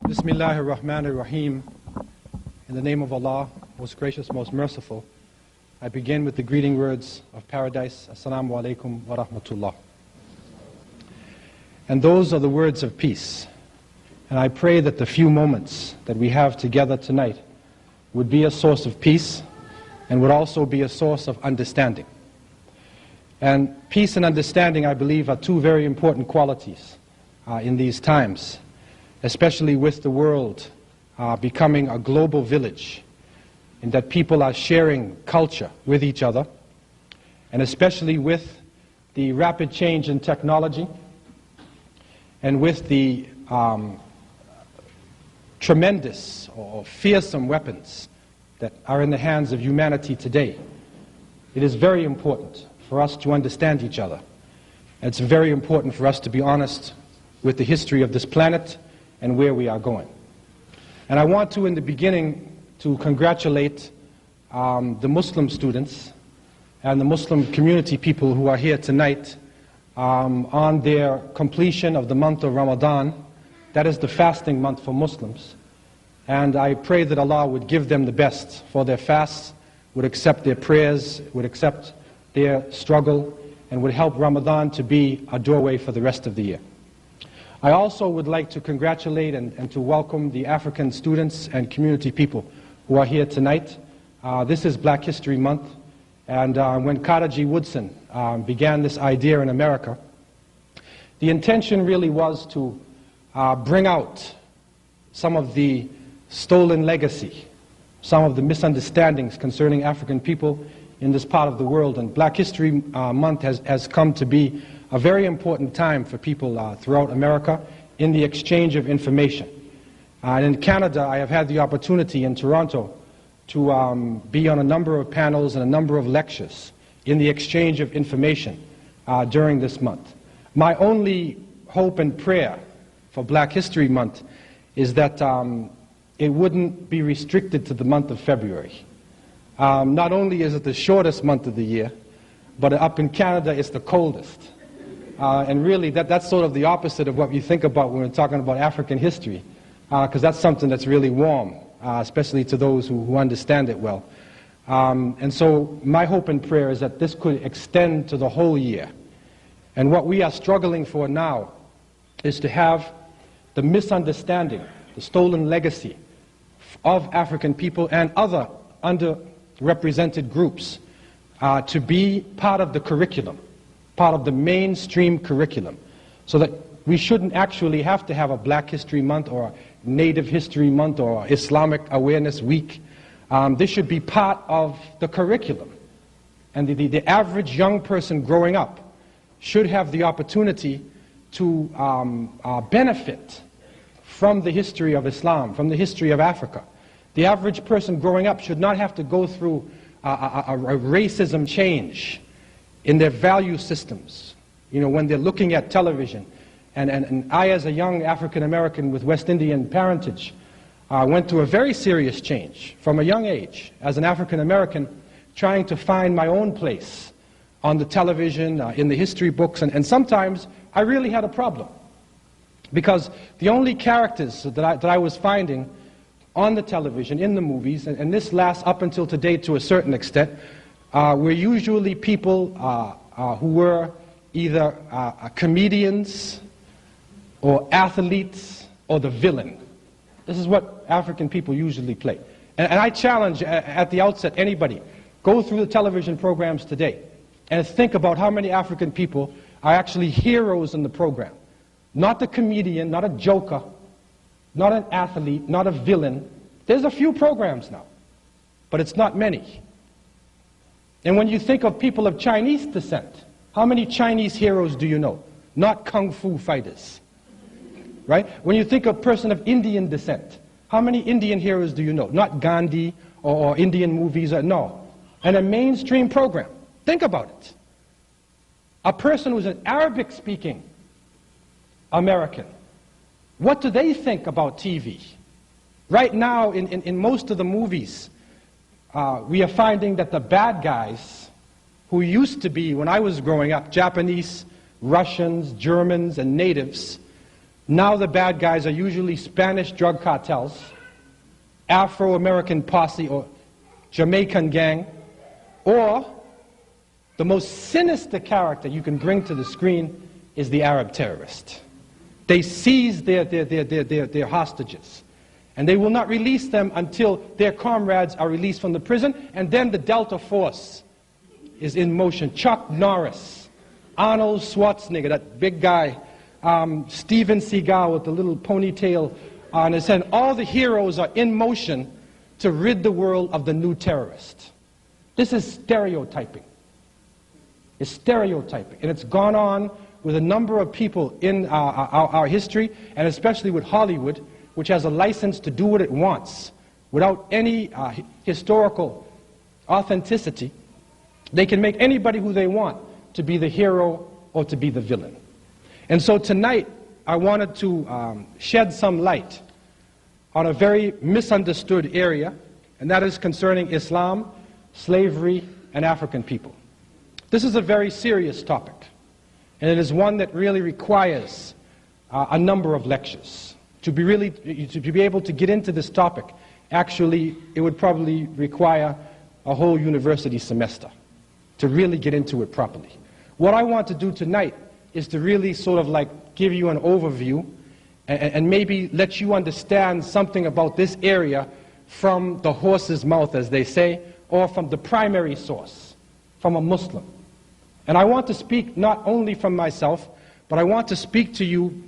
Bismillahir Rahmanir Rahim. In the name of Allah, most gracious, most merciful, I begin with the greeting words of paradise. Assalamu alaikum wa rahmatullah. And those are the words of peace. And I pray that the few moments that we have together tonight would be a source of peace and would also be a source of understanding. And peace and understanding, I believe, are two very important qualities in these times, especially with the world becoming a global village, in that people are sharing culture with each other, and especially with the rapid change in technology and with the tremendous or fearsome weapons that are in the hands of humanity today. It is very important for us to understand each other. And it's very important for us to be honest with the history of this planet and where we are going. And I want to, in the beginning, to congratulate the Muslim students and the Muslim community people who are here tonight on their completion of the month of Ramadan. That is the fasting month for Muslims. And I pray that Allah would give them the best for their fasts, would accept their prayers, would accept their struggle, and would help Ramadan to be a doorway for the rest of the year. I also would like to congratulate and to welcome the African students and community people who are here tonight. This is Black History Month, and when Carter G. Woodson began this idea in America, the intention really was to bring out some of the stolen legacy, some of the misunderstandings concerning African people in this part of the world. And Black History Month has come to be a very important time for people throughout America in the exchange of information. And in Canada, I have had the opportunity in Toronto to be on a number of panels and a number of lectures in the exchange of information during this month. My only hope and prayer for Black History Month is that it wouldn't be restricted to the month of February. Not only is it the shortest month of the year, but up in Canada it's the coldest. And really that's sort of the opposite of what you think about when we're talking about African history, because that's something that's really warm, especially to those who understand it well. And so my hope and prayer is that this could extend to the whole year. And what we are struggling for now is to have the misunderstanding, the stolen legacy of African people and other underrepresented groups to be part of the curriculum, part of the mainstream curriculum, so that we shouldn't actually have to have a Black History Month or Native History Month or Islamic Awareness Week. This should be part of the curriculum. And the average young person growing up should have the opportunity to benefit from the history of Islam, from the history of Africa. The average person growing up should not have to go through a racism change in their value systems, you know, when they're looking at television. And I, as a young African American with West Indian parentage, went through a very serious change from a young age as an African American, trying to find my own place on the television, in the history books, and sometimes I really had a problem, because the only characters that I was finding on the television, in the movies, and this lasts up until today to a certain extent, were usually people who were either comedians or athletes or the villain. This is what African people usually play. And I challenge at the outset anybody, go through the television programs today and think about how many African people are actually heroes in the program. Not the comedian, not a joker, not an athlete, not a villain. There's a few programs now, but it's not many. And when you think of people of Chinese descent, how many Chinese heroes do you know? Not kung fu fighters, right? When you think of a person of Indian descent, how many Indian heroes do you know? Not Gandhi or Indian movies, no. And a mainstream program. Think about it. A person who's an Arabic-speaking American, what do they think about TV? Right now, in most of the movies, we are finding that the bad guys, who used to be, when I was growing up, Japanese, Russians, Germans, and natives, Now the bad guys are usually Spanish drug cartels, Afro-American posse or Jamaican gang, or the most sinister character you can bring to the screen is the Arab terrorist. They seize their hostages, and they will not release them until their comrades are released from the prison, and then the Delta Force is in motion. Chuck Norris, Arnold Schwarzenegger, that big guy, Steven Seagal with the little ponytail on his head. All the heroes are in motion to rid the world of the new terrorist. This is stereotyping. It's stereotyping, and it's gone on with a number of people in our history, and especially with Hollywood, which has a license to do what it wants without any historical authenticity. They can make anybody who they want to be the hero or to be the villain. And so tonight, I wanted to shed some light on a very misunderstood area, and that is concerning Islam, slavery, and African people. This is a very serious topic, and it is one that really requires a number of lectures. To be able to get into this topic, actually, it would probably require a whole university semester to really get into it properly. What I want to do tonight is to really sort of like give you an overview and maybe let you understand something about this area from the horse's mouth, as they say, or from the primary source, from a Muslim. And I want to speak not only from myself, but I want to speak to you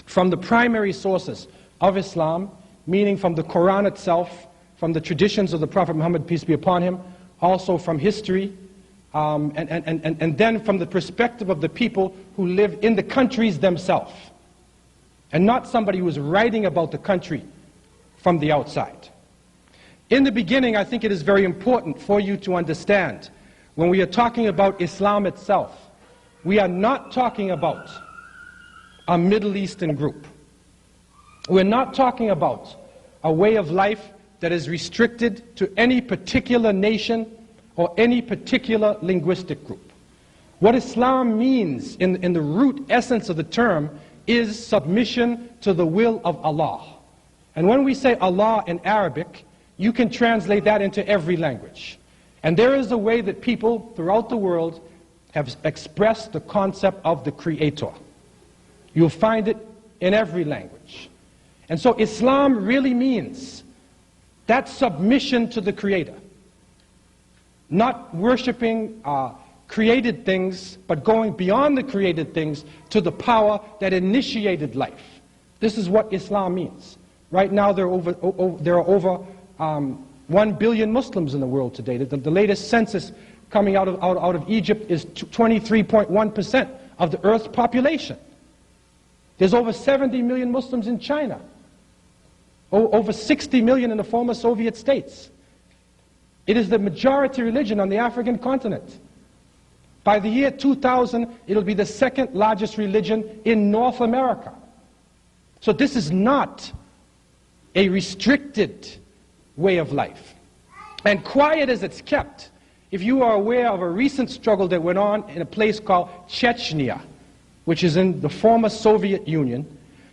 from the primary sources of Islam, meaning from the Quran itself, from the traditions of the Prophet Muhammad, peace be upon him, also from history, and then from the perspective of the people who live in the countries themselves, and not somebody who is writing about the country from the outside. In the beginning, I think it is very important for you to understand, when we are talking about Islam itself, we are not talking about a Middle Eastern group. We're not talking about a way of life that is restricted to any particular nation or any particular linguistic group. What Islam means in the root essence of the term is submission to the will of Allah. And when we say Allah in Arabic, you can translate that into every language. And there is a way that people throughout the world have expressed the concept of the Creator. You'll find it in every language. And so Islam really means that submission to the Creator. Not worshiping created things, but going beyond the created things to the power that initiated life. This is what Islam means. Right now there are over 1 billion Muslims in the world today. The latest census coming out of Egypt is 23.1% of the Earth's population. There's over 70 million Muslims in China. Over 60 million in the former Soviet states. It is the majority religion on the African continent. By the year 2000, it'll be the second largest religion in North America. So this is not a restricted way of life. And quiet as it's kept, if you are aware of a recent struggle that went on in a place called Chechnya, which is in the former Soviet Union,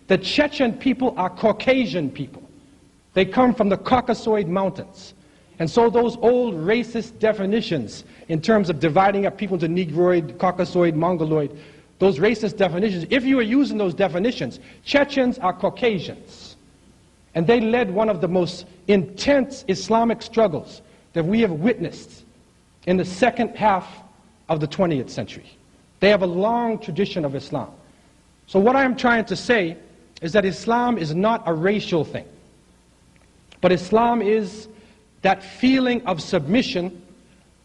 the Chechen people are Caucasian people. They come from the Caucasoid Mountains. And so those old racist definitions in terms of dividing up people into Negroid, Caucasoid, Mongoloid, those racist definitions, if you are using those definitions, Chechens are Caucasians. And they led one of the most intense Islamic struggles that we have witnessed in the second half of the 20th century. They have a long tradition of Islam. So what I am trying to say is that Islam is not a racial thing. But Islam is that feeling of submission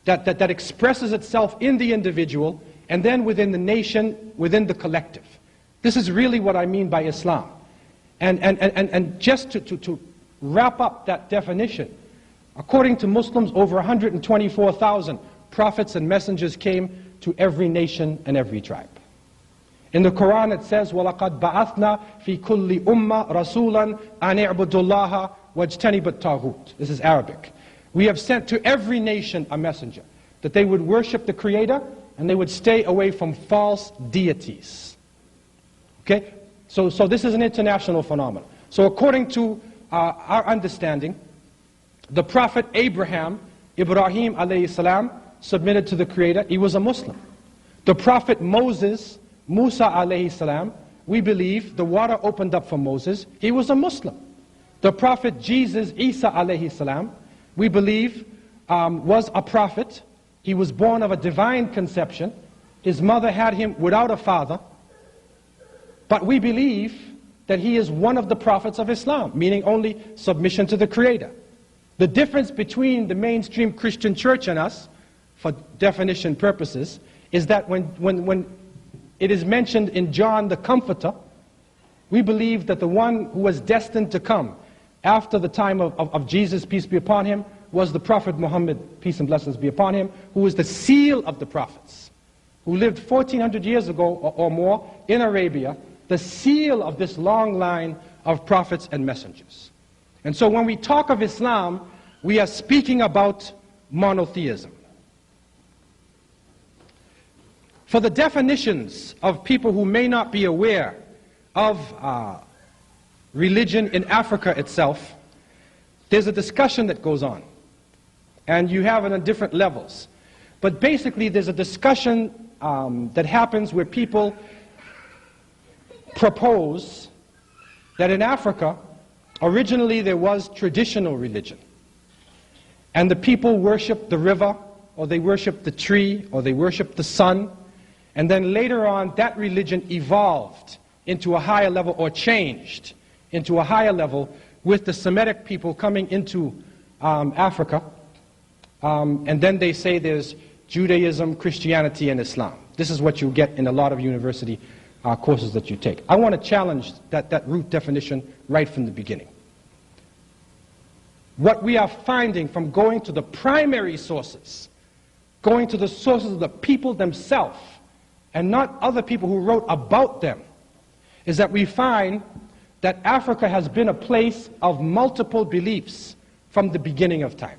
that expresses itself in the individual and then within the nation, within the collective. This is really what I mean by Islam. And just to wrap up that definition, according to Muslims, over 124,000 prophets and messengers came to every nation and every tribe. In the Quran it says, وَلَقَدْ بَعَثْنَا فِي كُلِّ أُمَّةٍ رَسُولًا أَنِ اعْبُدُوا اللَّهَ وَاجْتَنِبُوا الطَّاغُوتَ. This is Arabic. We have sent to every nation a messenger, that they would worship the Creator and they would stay away from false deities. Okay? So this is an international phenomenon. So according to our understanding, the Prophet Ibrahim alayhi salam, submitted to the Creator. He was a Muslim. The Prophet Musa alayhi salam, we believe the water opened up for Moses. He was a Muslim. The Prophet Jesus, Isa alayhi salam, we believe was a prophet. He was born of a divine conception. His mother had him without a father. But we believe that he is one of the prophets of Islam, meaning only submission to the Creator. The difference between the mainstream Christian church and us, for definition purposes, is that when it is mentioned in John the Comforter, we believe that the one who was destined to come after the time of Jesus, peace be upon him, was the Prophet Muhammad, peace and blessings be upon him, who was the seal of the prophets, who lived 1400 years ago or more in Arabia, the seal of this long line of prophets and messengers. And so when we talk of Islam, we are speaking about monotheism. For the definitions of people who may not be aware of religion in Africa itself, there's a discussion that goes on. And you have it on different levels. But basically there's a discussion that happens where people propose that in Africa, originally there was traditional religion. And the people worshiped the river, or they worshiped the tree, or they worshiped the sun. And then later on, that religion evolved into a higher level, or changed into a higher level, with the Semitic people coming into Africa. And then they say there's Judaism, Christianity, and Islam. This is what you get in a lot of university courses that you take. I want to challenge that root definition right from the beginning. What we are finding from going to the primary sources, going to the sources of the people themselves, and not other people who wrote about them, is that we find that Africa has been a place of multiple beliefs from the beginning of time.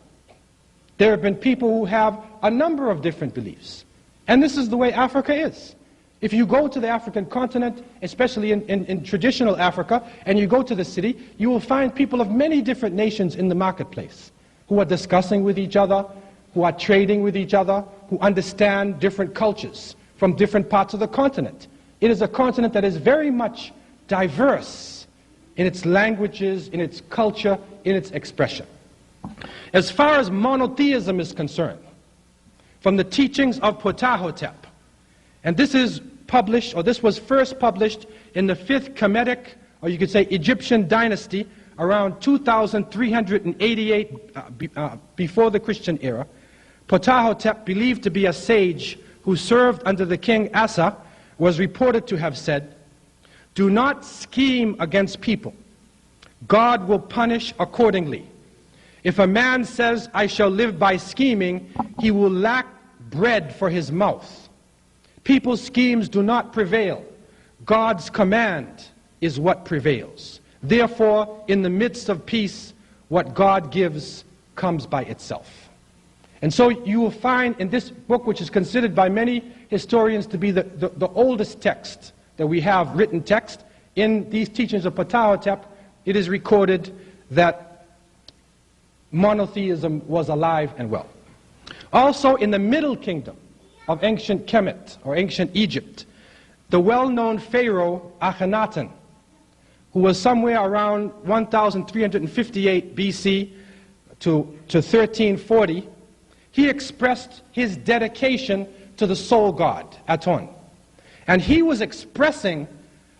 There have been people who have a number of different beliefs. And this is the way Africa is. If you go to the African continent, especially in traditional Africa, and you go to the city, you will find people of many different nations in the marketplace who are discussing with each other, who are trading with each other, who understand different cultures from different parts of the continent. It is a continent that is very much diverse in its languages, in its culture, in its expression. As far as monotheism is concerned, from the teachings of Ptahhotep, and this is published, or this was first published in the 5th Kemetic, or you could say Egyptian dynasty, around 2388 before the Christian era. Ptahhotep, believed to be a sage who served under the king Asa, was reported to have said, "Do not scheme against people. God will punish accordingly. If a man says, 'I shall live by scheming,' he will lack bread for his mouth. People's schemes do not prevail. God's command is what prevails. Therefore, in the midst of peace, what God gives comes by itself." And so you will find in this book, which is considered by many historians to be the oldest text that we have, written text, in these teachings of Ptahhotep, it is recorded that monotheism was alive and well. Also in the Middle Kingdom of ancient Kemet, or ancient Egypt, the well-known Pharaoh Akhenaten, who was somewhere around 1358 BC to 1340, he expressed his dedication to the sole God, Aton. And he was expressing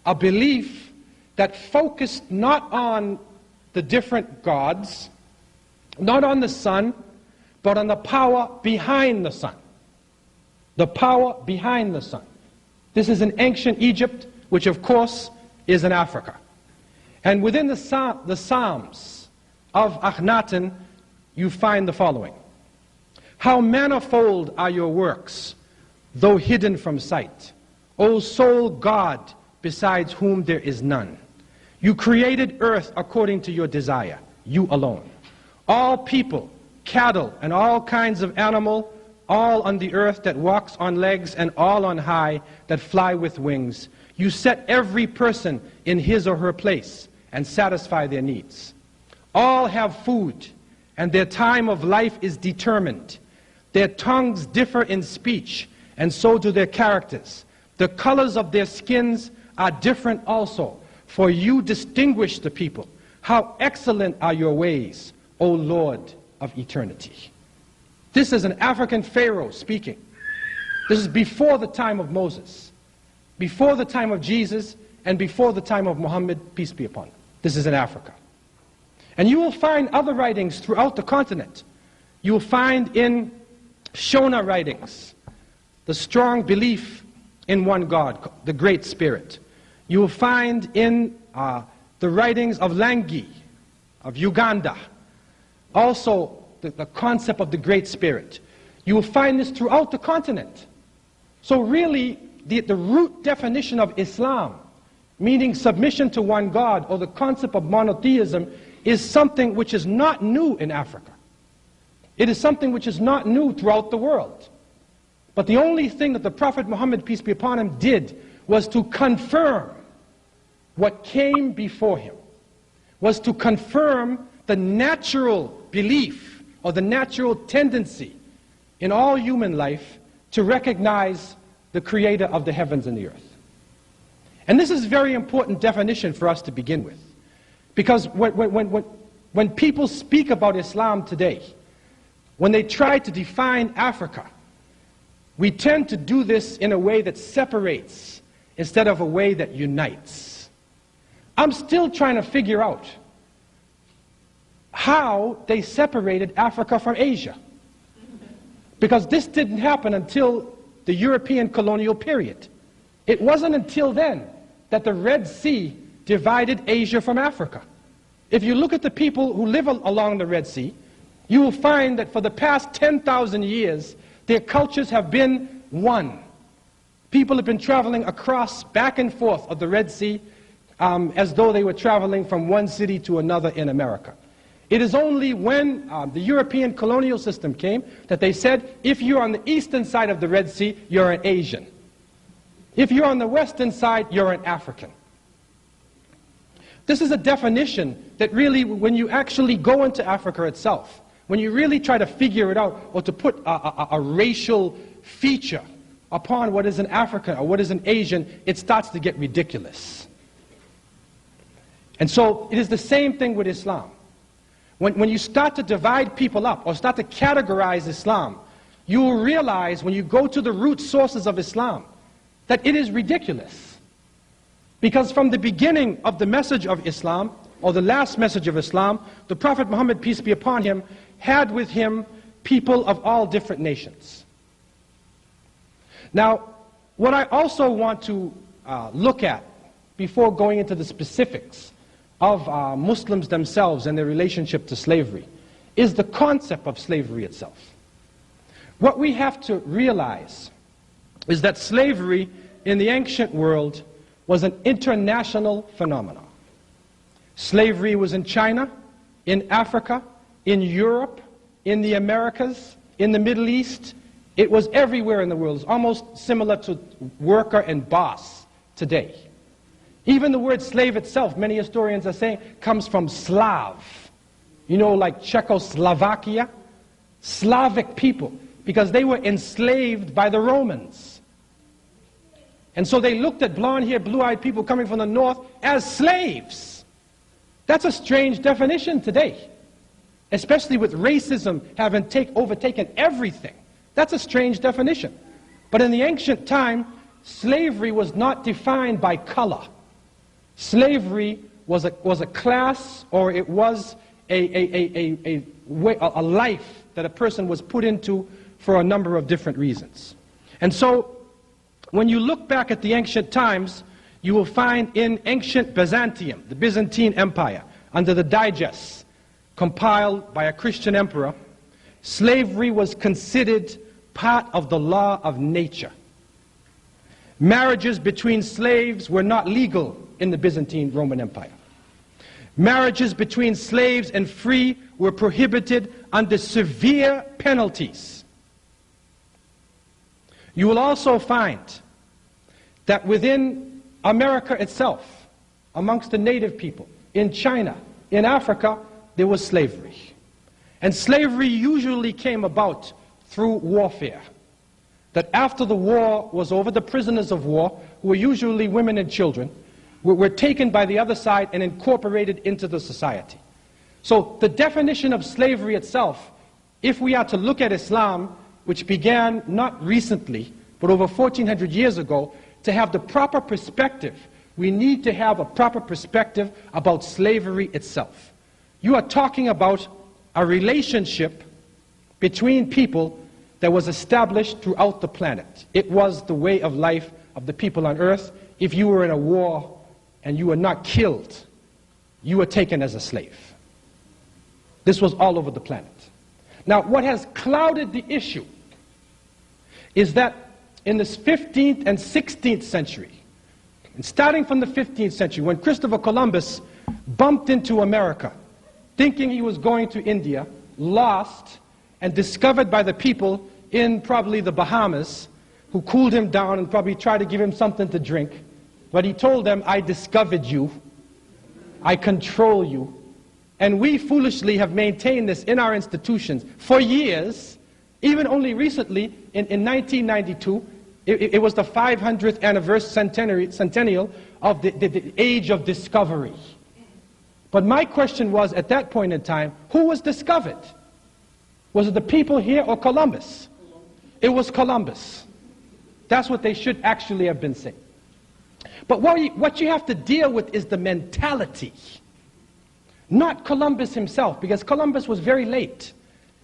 a belief that focused not on the different gods, not on the sun, but on the power behind the sun. The power behind the sun. This is in ancient Egypt, which of course is in Africa. And within the Psalms of Akhenaten, you find the following. "How manifold are your works, though hidden from sight. O sole God, besides whom there is none. You created earth according to your desire, you alone. All people, cattle, and all kinds of animal, all on the earth that walks on legs and all on high that fly with wings. You set every person in his or her place and satisfy their needs. All have food, and their time of life is determined. Their tongues differ in speech, and so do their characters. The colors of their skins are different also, for you distinguish the people. How excellent are your ways, O Lord of eternity. This is an African Pharaoh speaking. This is before the time of Moses, before the time of Jesus, and before the time of Muhammad, peace be upon him. This is in Africa. And you will find other writings throughout the continent. You will find in Shona writings the strong belief in one God, the Great Spirit. You will find in the writings of Langi, of Uganda, also the concept of the Great Spirit. You will find this throughout the continent. So really, the root definition of Islam, meaning submission to one God, or the concept of monotheism, is something which is not new in Africa. It is something which is not new throughout the world. But the only thing that the Prophet Muhammad, peace be upon him, did was to confirm what came before him, was to confirm the natural belief or the natural tendency in all human life to recognize the creator of the heavens and the earth. And this is a very important definition for us to begin with. Because when people speak about Islam today, when they try to define Africa, we tend to do this in a way that separates instead of a way that unites. I'm still trying to figure out how they separated Africa from Asia. Because this didn't happen until the European colonial period. It wasn't until then that the Red Sea divided Asia from Africa. If you look at the people who live along the Red Sea, you will find that for the past 10,000 years, their cultures have been one. People have been traveling across, back and forth of the Red Sea as though they were traveling from one city to another in America. It is only when the European colonial system came that they said, if you're on the eastern side of the Red Sea, you're an Asian. If you're on the western side, you're an African. This is a definition that really, when you actually go into Africa itself, when you really try to figure it out, or to put a racial feature upon what is an African or what is an Asian, it starts to get ridiculous. And so it is the same thing with Islam. When you start to divide people up or start to categorize Islam, you will realize when you go to the root sources of Islam that it is ridiculous. Because from the beginning of the message of Islam, or the last message of Islam, the Prophet Muhammad, peace be upon him, had with him people of all different nations. Now, what I also want to look at before going into the specifics of Muslims themselves and their relationship to slavery is the concept of slavery itself. What we have to realize is that slavery in the ancient world was an international phenomenon. Slavery was in China, in Africa, in Europe, in the Americas, in the Middle East. It was everywhere in the world. It's almost similar to worker and boss today. Even the word slave itself, many historians are saying, comes from Slav. You know, like Czechoslovakia? Slavic people, because they were enslaved by the Romans. And so they looked at blonde-haired, blue-eyed people coming from the north as slaves. That's a strange definition today, especially with racism having overtaken everything. That's a strange definition. But in the ancient time, slavery was not defined by color. Slavery was a class, or it was a life that a person was put into for a number of different reasons. And so, when you look back at the ancient times, you will find in ancient Byzantium, the Byzantine Empire, under the digests compiled by a Christian emperor, slavery was considered part of the law of nature. Marriages between slaves were not legal in the Byzantine Roman Empire. Marriages between slaves and free were prohibited under severe penalties. You will also find that within America itself, amongst the native people, in China, in Africa, there was slavery. And slavery usually came about through warfare. That after the war was over, the prisoners of war, who were usually women and children, were taken by the other side and incorporated into the society. So the definition of slavery itself, if we are to look at Islam, which began not recently, but over 1400 years ago, to have the proper perspective, we need to have a proper perspective about slavery itself. You are talking about a relationship between people that was established throughout the planet. It was the way of life of the people on earth. If you were in a war and you were not killed, you were taken as a slave. This was all over the planet. Now, what has clouded the issue is that in the 15th and 16th century, and starting from the 15th century, when Christopher Columbus bumped into America, thinking he was going to India, lost, and discovered by the people in probably the Bahamas, who cooled him down and probably tried to give him something to drink. But he told them, I discovered you, I control you. And we foolishly have maintained this in our institutions for years. Even only recently, in 1992, it was the 500th anniversary centennial of the age of discovery. But my question was, at that point in time, who was discovered? Was it the people here or Columbus? It was Columbus. That's what they should actually have been saying. But what you have to deal with is the mentality. Not Columbus himself, because Columbus was very late.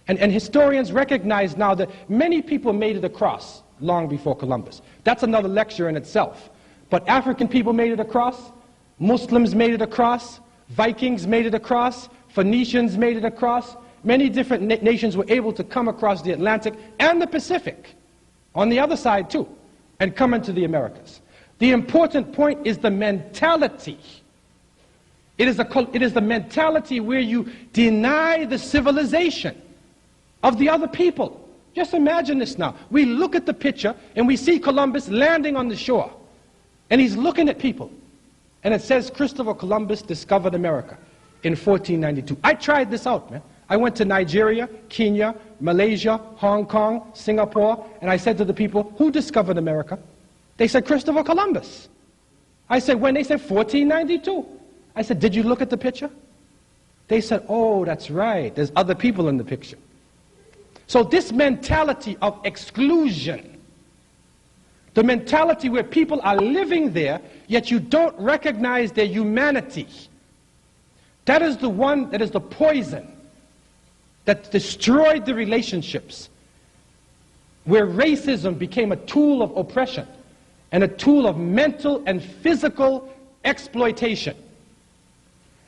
And historians recognize now that many people made it across long before Columbus. That's another lecture in itself. But African people made it across, Muslims made it across, Vikings made it across, Phoenicians made it across. Many different nations were able to come across the Atlantic and the Pacific, on the other side too, and come into the Americas. The important point is the mentality. It is the mentality where you deny the civilization of the other people. Just imagine this now. We look at the picture and we see Columbus landing on the shore. And he's looking at people. And it says Christopher Columbus discovered America in 1492. I tried this out, man. I went to Nigeria, Kenya, Malaysia, Hong Kong, Singapore, and I said to the people, who discovered America? They said Christopher Columbus. I said, when? They said 1492. I said, did you look at the picture? They said, oh, that's right. There's other people in the picture. So this mentality of exclusion, the mentality where people are living there, yet you don't recognize their humanity, that is the one that is the poison that destroyed the relationships, where racism became a tool of oppression and a tool of mental and physical exploitation.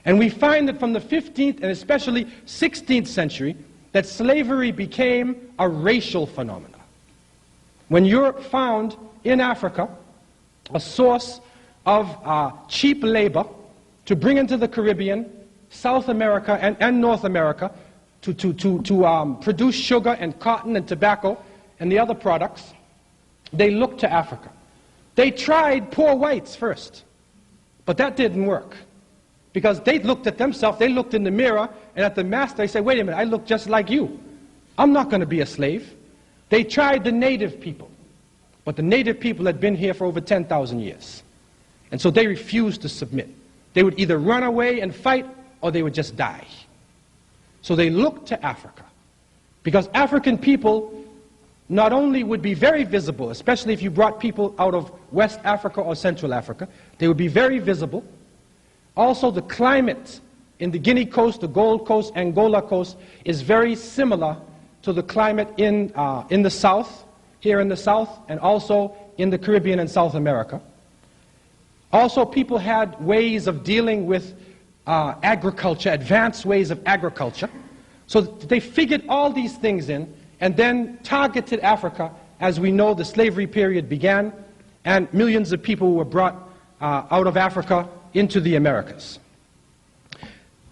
And we find that from the 15th and especially 16th century, that slavery became a racial phenomenon. When Europe found in Africa a source of cheap labor to bring into the Caribbean, South America, and North America to produce sugar and cotton and tobacco and the other products, they looked to Africa. They tried poor whites first, but that didn't work. Because they looked at themselves, they looked in the mirror, and at the master, they said, wait a minute, I look just like you. I'm not going to be a slave. They tried the native people, but the native people had been here for over 10,000 years. And so they refused to submit. They would either run away and fight, or they would just die. So they looked to Africa. Because African people not only would be very visible, especially if you brought people out of West Africa or Central Africa, they would be very visible. Also, the climate in the Guinea Coast, the Gold Coast, Angola Coast is very similar to the climate in the South, here in the South, and also in the Caribbean and South America. Also, people had ways of dealing with agriculture, advanced ways of agriculture. So they figured all these things in and then targeted Africa. As we know, the slavery period began and millions of people were brought out of Africa into the Americas.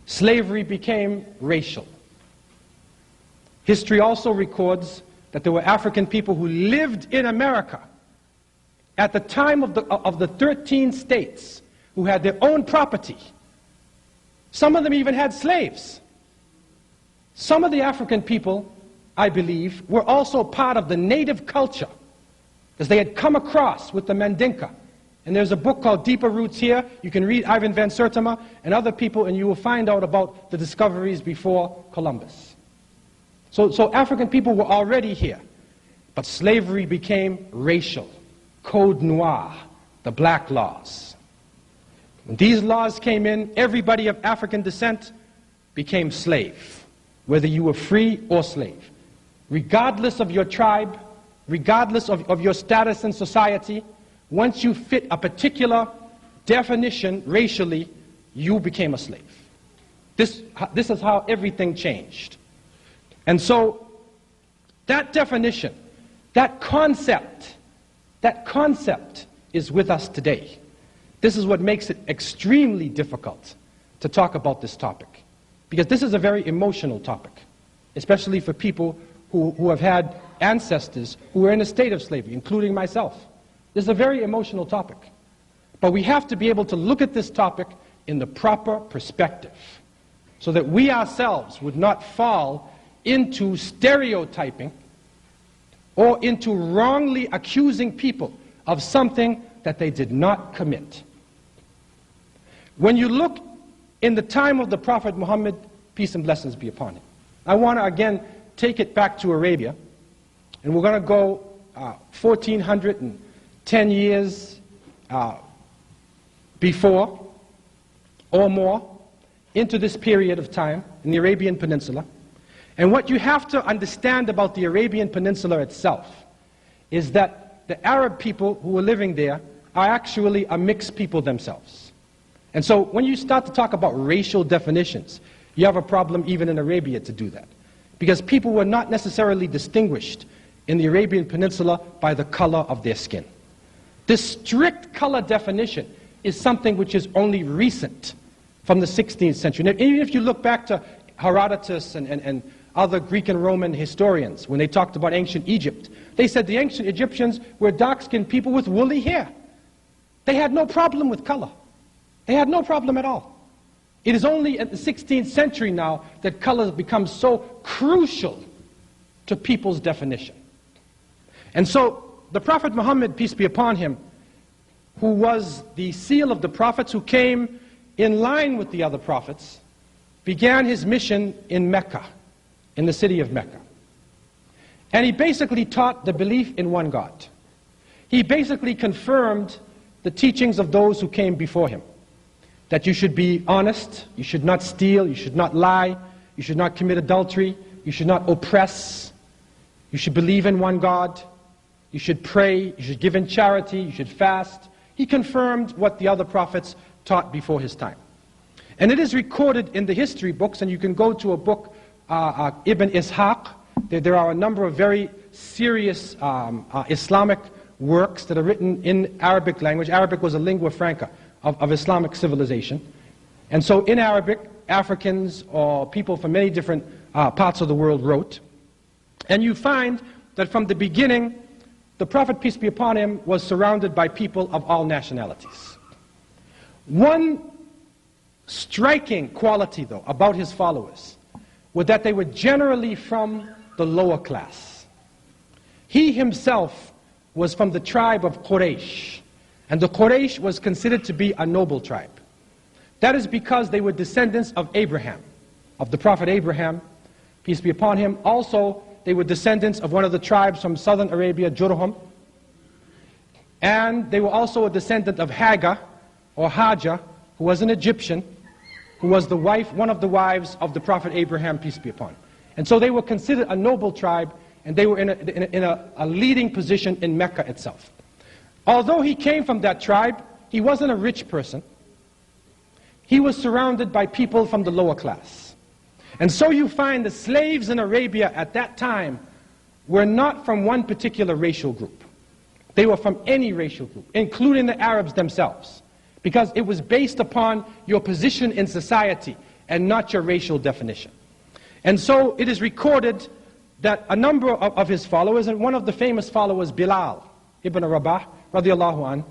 Slavery became racial. History also records that there were African people who lived in America at the time of the 13 states who had their own property, some of them even had slaves. Some of the African people, I believe, were also part of the native culture, because they had come across with the Mandinka. And there's a book called Deeper Roots here. You can read Ivan van Sertima and other people, and you will find out about the discoveries before Columbus. So African people were already here. But slavery became racial. Code Noir, the black laws. When these laws came in, everybody of African descent became slave, whether you were free or slave. Regardless of your tribe, regardless of your status in society, once you fit a particular definition racially, you became a slave. This is how everything changed. And so that definition, that concept is with us today. This is what makes it extremely difficult to talk about this topic, because this is a very emotional topic, especially for people who have had ancestors who were in a state of slavery, including myself. This is a very emotional topic. But we have to be able to look at this topic in the proper perspective, so that we ourselves would not fall into stereotyping or into wrongly accusing people of something that they did not commit. When you look in the time of the Prophet Muhammad, peace and blessings be upon him, I want to again take it back to Arabia, and we're going to go 1410 years before or more into this period of time in the Arabian Peninsula. And what you have to understand about the Arabian Peninsula itself is that the Arab people who were living there are actually a mixed people themselves. And so when you start to talk about racial definitions, you have a problem even in Arabia to do that. Because people were not necessarily distinguished in the Arabian Peninsula by the color of their skin. This strict color definition is something which is only recent from the 16th century. And even if you look back to Herodotus and other Greek and Roman historians, when they talked about ancient Egypt, they said the ancient Egyptians were dark-skinned people with woolly hair. They had no problem with color. They had no problem at all. It is only at the 16th century now that color has become so crucial to people's definition. And so the Prophet Muhammad, peace be upon him, who was the seal of the prophets, who came in line with the other prophets, began his mission in Mecca, in the city of Mecca. And he basically taught the belief in one God. He basically confirmed the teachings of those who came before him, that you should be honest, you should not steal, you should not lie, you should not commit adultery, you should not oppress, you should believe in one God, you should pray, you should give in charity, you should fast. He confirmed what the other prophets taught before his time. And it is recorded in the history books, and you can go to a book, Ibn Ishaq. There are a number of very serious Islamic works that are written in Arabic language. Arabic was a lingua franca of Islamic civilization. And so in Arabic, Africans or people from many different parts of the world wrote. And you find that from the beginning, the Prophet, peace be upon him, was surrounded by people of all nationalities. One striking quality, though, about his followers was that they were generally from the lower class. He himself was from the tribe of Quraysh, and the Quraysh was considered to be a noble tribe. That is because they were descendants of Abraham, of the Prophet Abraham, peace be upon him. Also, they were descendants of one of the tribes from southern Arabia, Jurhum. And they were also a descendant of Hagar, or Hajar, who was an Egyptian, who was the wife, one of the wives of the Prophet Abraham, peace be upon him. And so they were considered a noble tribe, and they were in a leading position in Mecca itself. Although he came from that tribe, he wasn't a rich person. He was surrounded by people from the lower class. And so you find the slaves in Arabia at that time were not from one particular racial group. They were from any racial group, including the Arabs themselves, because it was based upon your position in society and not your racial definition. And so it is recorded that a number of his followers, and one of the famous followers, Bilal ibn Rabah, radiallahu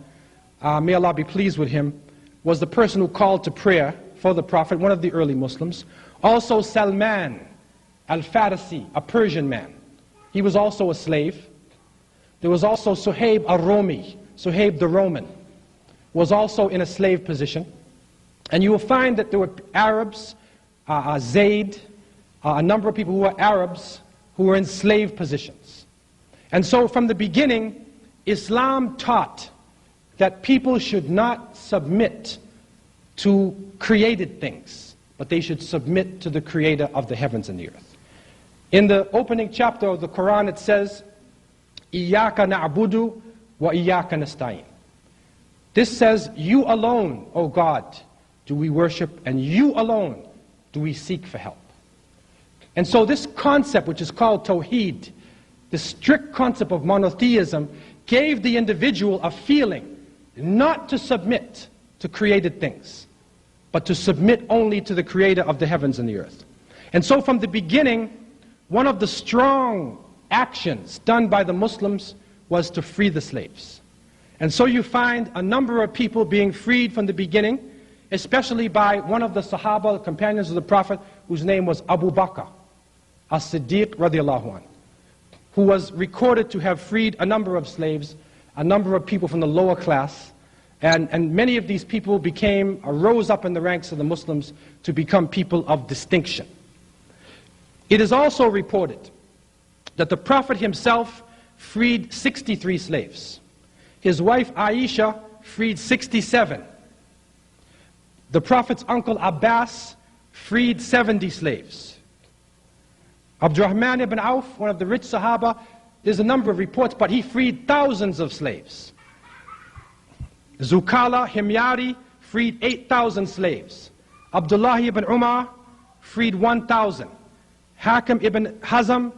anh, may Allah be pleased with him, was the person who called to prayer for the Prophet, one of the early Muslims. Also Salman al-Farisi, a Persian man. He was also a slave. There was also Suhaib al-Romi, Suhaib the Roman, was also in a slave position. And you will find that there were Arabs, Zayd, a number of people who were Arabs who were in slave positions. And so from the beginning, Islam taught that people should not submit to created things, but they should submit to the Creator of the heavens and the earth. In the opening chapter of the Quran, it says, إِيَّاكَ نَعْبُدُ وَإِيَّاكَ نَسْتَعِينُ. This says, you alone, O God, do we worship, and you alone do we seek for help. And so this concept, which is called Tawheed, the strict concept of monotheism, gave the individual a feeling not to submit to created things, but to submit only to the Creator of the heavens and the earth. And so from the beginning, one of the strong actions done by the Muslims was to free the slaves. And so you find a number of people being freed from the beginning, especially by one of the Sahaba, the companions of the Prophet, whose name was Abu Bakr as-Siddiq radiallahu anh, who was recorded to have freed a number of slaves, a number of people from the lower class, and many of these people rose up in the ranks of the Muslims to become people of distinction. It is also reported that the Prophet himself freed 63 slaves. His wife Aisha freed 67. The Prophet's uncle Abbas freed 70 slaves. Abdurrahman ibn Auf, one of the rich Sahaba, there's a number of reports, but he freed thousands of slaves. Zukala Himyari freed 8,000 slaves. Abdullah ibn Umar freed 1,000. Hakim ibn Hazm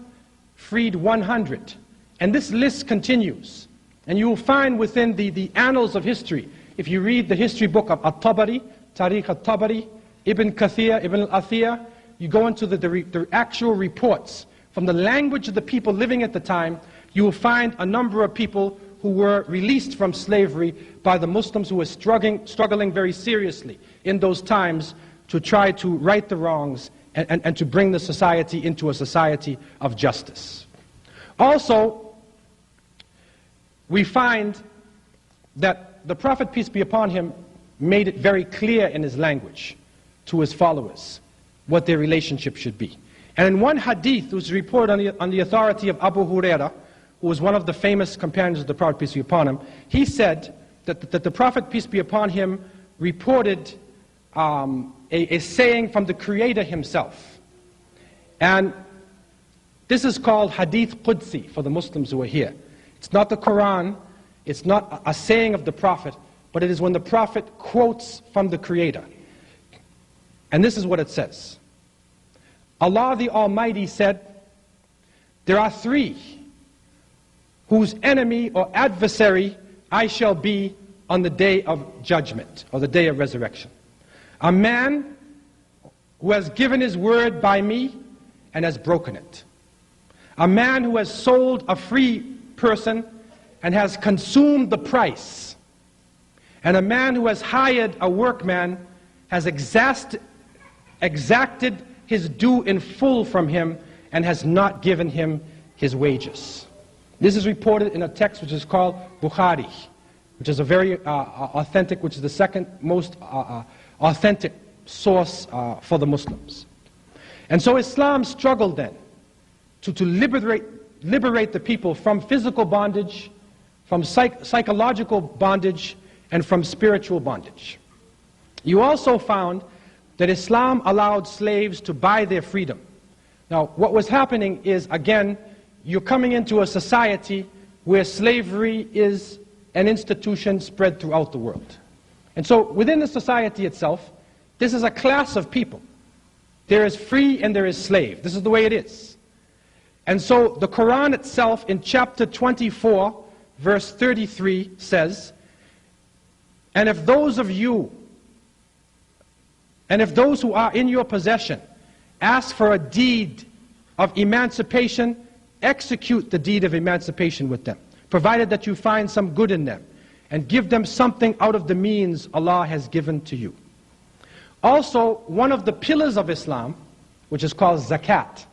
freed 100. And this list continues. And you will find within the annals of history, if you read the history book of At-Tabari, Tariq At-Tabari, Ibn Kathir, Ibn Al-Athir, you go into the actual reports from the language of the people living at the time, you will find a number of people who were released from slavery by the Muslims who were struggling very seriously in those times to try to right the wrongs and to bring the society into a society of justice. Also, we find that the Prophet, peace be upon him, made it very clear in his language to his followers what their relationship should be. And in one hadith, was reported on the authority of Abu Huraira, who was one of the famous companions of the Prophet, peace be upon him, he said that the Prophet, peace be upon him, reported a saying from the Creator himself. And this is called Hadith Qudsi for the Muslims who are here. It's not the Quran, it's not a saying of the Prophet, but it is when the Prophet quotes from the Creator. And this is what it says. Allah the Almighty said, there are three whose enemy or adversary I shall be on the day of judgment, or the day of resurrection. A man who has given his word by me and has broken it. A man who has sold a free person and has consumed the price. And a man who has hired a workman has exacted his due in full from him and has not given him his wages. This is reported in a text which is called Bukhari, which is a very authentic, which is the second most authentic source for the Muslims. And so Islam struggled then to liberate the people from physical bondage, from psychological bondage, and from spiritual bondage. You also found that Islam allowed slaves to buy their freedom. Now, what was happening is, again, you're coming into a society where slavery is an institution spread throughout the world. And so, within the society itself, this is a class of people. There is free and there is slave. This is the way it is. And so, the Quran itself, in chapter 24, verse 33, says, and if those who are in your possession ask for a deed of emancipation, execute the deed of emancipation with them, provided that you find some good in them, and give them something out of the means Allah has given to you. Also, one of the pillars of Islam, which is called zakat,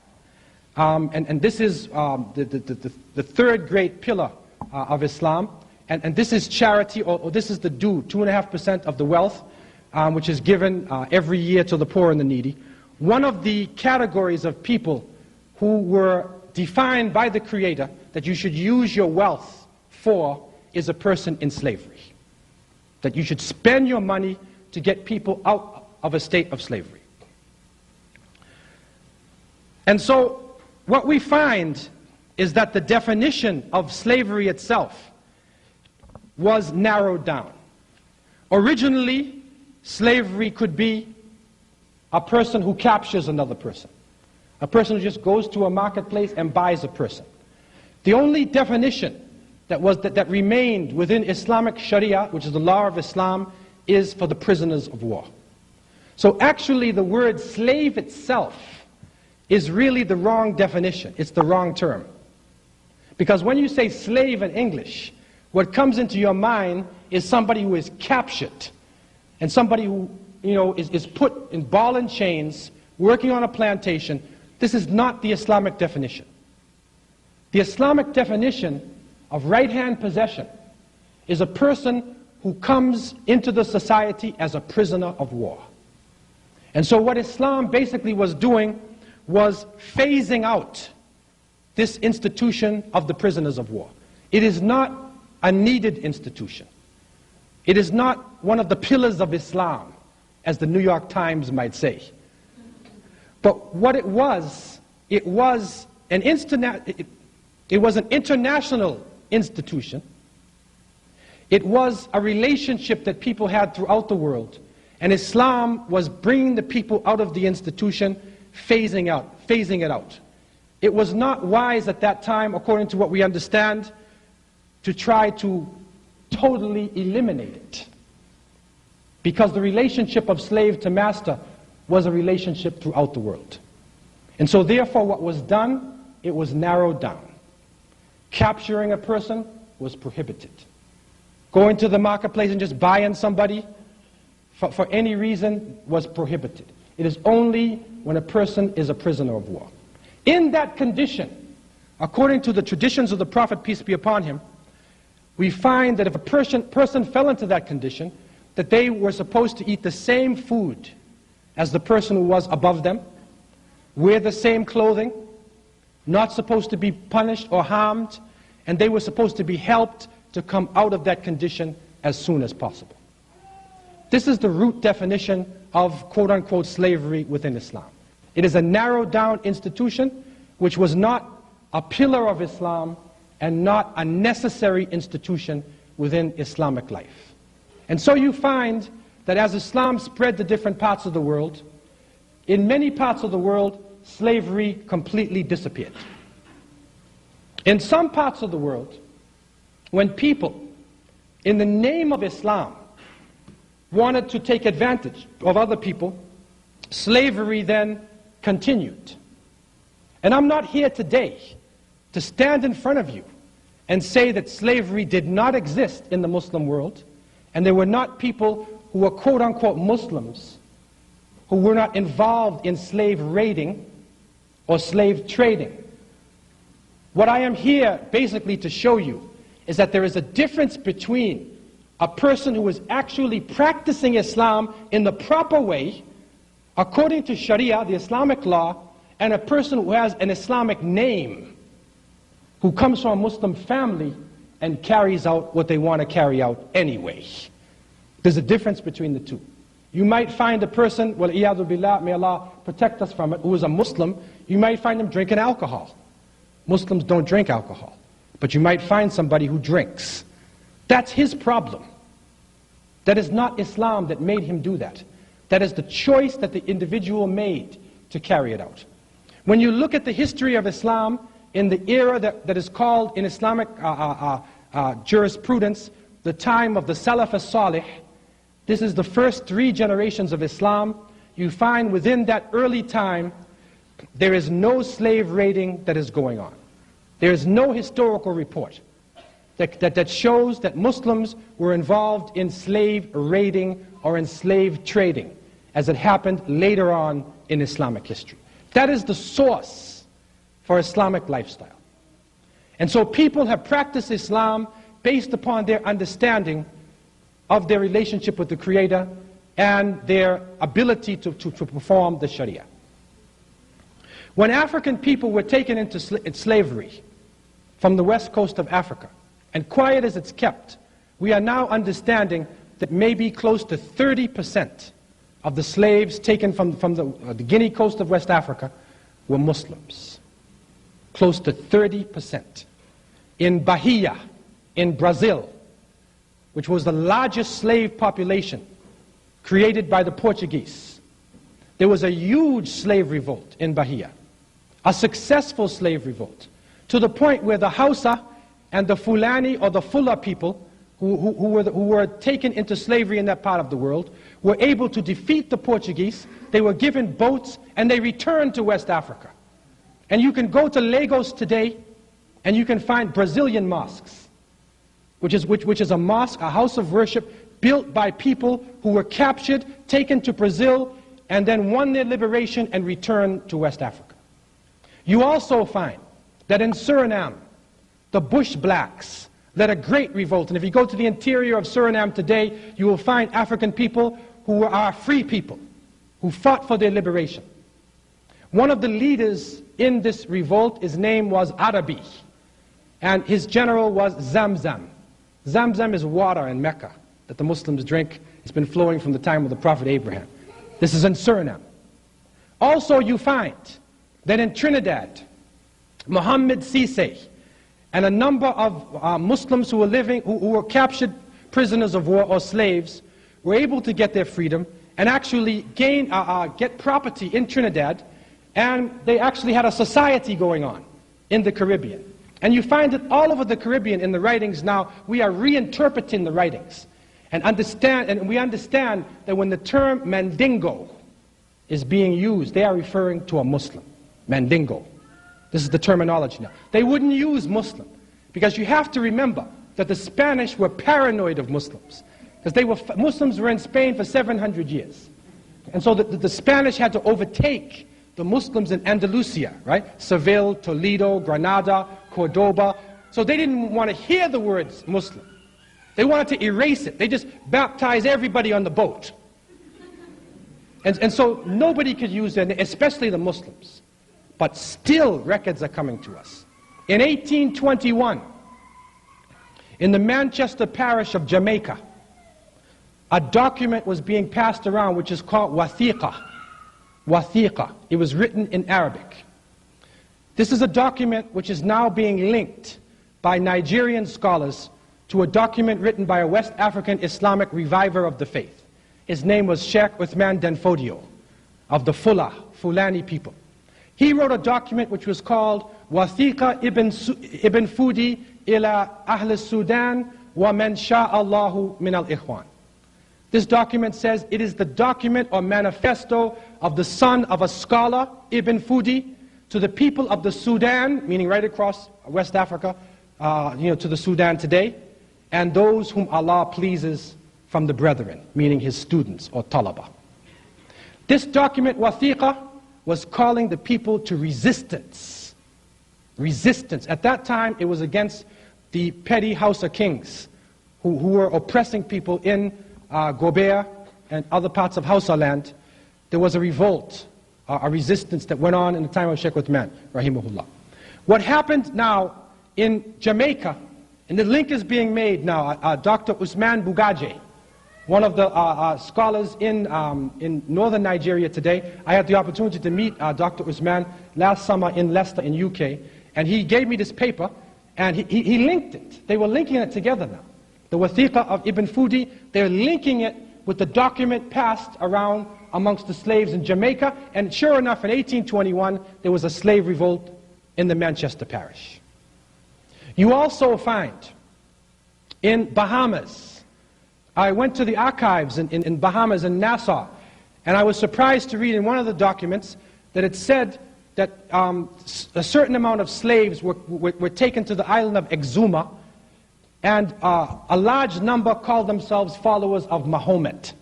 and this is the third great pillar of Islam, and this is charity, or this is the due, 2.5% of the wealth, which is given every year to the poor and the needy. One of the categories of people who were defined by the Creator that you should use your wealth for is a person in slavery. That you should spend your money to get people out of a state of slavery. And so what we find is that the definition of slavery itself was narrowed down. Originally, slavery could be a person who captures another person. A person who just goes to a marketplace and buys a person. The only definition that remained within Islamic Sharia, which is the law of Islam, is for the prisoners of war. So actually the word slave itself is really the wrong definition. It's the wrong term. Because when you say slave in English, what comes into your mind is somebody who is captured, and somebody who is put in ball and chains, working on a plantation. This is not the Islamic definition. The Islamic definition of right-hand possession is a person who comes into the society as a prisoner of war. And so what Islam basically was doing was phasing out this institution of the prisoners of war. It is not a needed institution. It is not one of the pillars of Islam, as the New York Times might say. But what it was an international institution. It was a relationship that people had throughout the world. And Islam was bringing the people out of the institution, phasing it out. It was not wise at that time, according to what we understand, to try to totally eliminate it. Because the relationship of slave to master was a relationship throughout the world. And so therefore what was done, it was narrowed down. Capturing a person was prohibited. Going to the marketplace and just buying somebody for any reason was prohibited. It is only when a person is a prisoner of war. In that condition, according to the traditions of the Prophet, peace be upon him, we find that if a person fell into that condition, that they were supposed to eat the same food as the person who was above them, wear the same clothing, not supposed to be punished or harmed, and they were supposed to be helped to come out of that condition as soon as possible. This is the root definition of quote-unquote slavery within Islam. It is a narrowed down institution which was not a pillar of Islam and not a necessary institution within Islamic life. And so you find that as Islam spread to different parts of the world, in many parts of the world, slavery completely disappeared. In some parts of the world, when people, in the name of Islam, wanted to take advantage of other people, slavery then continued. And I'm not here today to stand in front of you and say that slavery did not exist in the Muslim world, and there were not people who were quote-unquote Muslims who were not involved in slave raiding or slave trading. What I am here basically to show you is that there is a difference between a person who is actually practicing Islam in the proper way, according to Sharia, the Islamic law, and a person who has an Islamic name, who comes from a Muslim family and carries out what they want to carry out anyway. There's a difference between the two. You might find a person, well, iyadu billah, may Allah protect us from it, who is a Muslim, you might find him drinking alcohol. Muslims don't drink alcohol, but you might find somebody who drinks. That's his problem. That is not Islam that made him do that. That is the choice that the individual made to carry it out. When you look at the history of Islam in the era that is called in Islamic jurisprudence the time of the Salaf as-Salih, this is the first 3 generations of Islam, you find within that early time there is no slave raiding that is going on. There is no historical report. that shows that Muslims were involved in slave raiding or in slave trading, as it happened later on in Islamic history. That is the source for Islamic lifestyle. And so people have practiced Islam based upon their understanding of their relationship with the Creator and their ability to perform the Sharia. When African people were taken into slavery from the west coast of Africa, and quiet as it's kept, we are now understanding that maybe close to 30% of the slaves taken from the Guinea coast of West Africa were Muslims. Close to 30%. In Bahia, in Brazil, which was the largest slave population created by the Portuguese, there was a huge slave revolt in Bahia, a successful slave revolt, to the point where the Hausa and the Fulani or the Fula people who were taken into slavery in that part of the world were able to defeat the Portuguese. They were given boats and they returned to West Africa. And you can go to Lagos today and you can find Brazilian mosques, which is a mosque, a house of worship built by people who were captured, taken to Brazil, and then won their liberation and returned to West Africa. You also find that in Suriname, the Bush blacks led a great revolt. And if you go to the interior of Suriname today, you will find African people who are free people, who fought for their liberation. One of the leaders in this revolt, his name was Arabi, and his general was Zamzam. Zamzam is water in Mecca that the Muslims drink. It's been flowing from the time of the Prophet Abraham. This is in Suriname. Also you find that in Trinidad, Mohammed Sise and a number of Muslims who were captured prisoners of war or slaves were able to get their freedom and actually get property in Trinidad, and they actually had a society going on in the Caribbean. And you find that all over the Caribbean in the writings now, we are reinterpreting the writings and we understand that when the term Mandingo is being used, they are referring to a Muslim. Mandingo. This is the terminology now. They wouldn't use Muslim, because you have to remember that the Spanish were paranoid of Muslims, because Muslims were in Spain for 700 years. And so the Spanish had to overtake the Muslims in Andalusia, right? Seville, Toledo, Granada, Cordoba. So they didn't want to hear the words Muslim. They wanted to erase it. They just baptized everybody on the boat. And so nobody could use it, especially the Muslims. But still, records are coming to us. In 1821, in the Manchester parish of Jamaica, a document was being passed around which is called Wathiqa. Wathiqa. It was written in Arabic. This is a document which is now being linked by Nigerian scholars to a document written by a West African Islamic reviver of the faith. His name was Sheikh Uthman Danfodio of the Fulani people. He wrote a document which was called Wathiqa ibn Fudi ila Ahl Sudan wa man sha'allahu min al-Ikhwan. This document says it is the document or manifesto of the son of a scholar, Ibn Fudi, to the people of the Sudan, meaning right across West Africa, to the Sudan today, and those whom Allah pleases from the brethren, meaning his students or talaba. This document, Wathiqa, was calling the people to resistance. Resistance. At that time, it was against the petty Hausa kings who were oppressing people in Gobert and other parts of Hausa land. There was a revolt, a resistance that went on in the time of Sheikh Uthman, rahimahullah. What happened now in Jamaica, and the link is being made now, Dr. Usman Bugaje, one of the scholars in northern Nigeria today. I had the opportunity to meet Dr. Usman last summer in Leicester in UK, and he gave me this paper, and he linked it. They were linking it together now. The Wathiqa of Ibn Fudi, they're linking it with the document passed around amongst the slaves in Jamaica, and sure enough, in 1821, there was a slave revolt in the Manchester parish. You also find in Bahamas, I went to the archives in Bahamas, in Nassau, and I was surprised to read in one of the documents that it said that a certain amount of slaves were taken to the island of Exuma and a large number called themselves followers of Mahomet.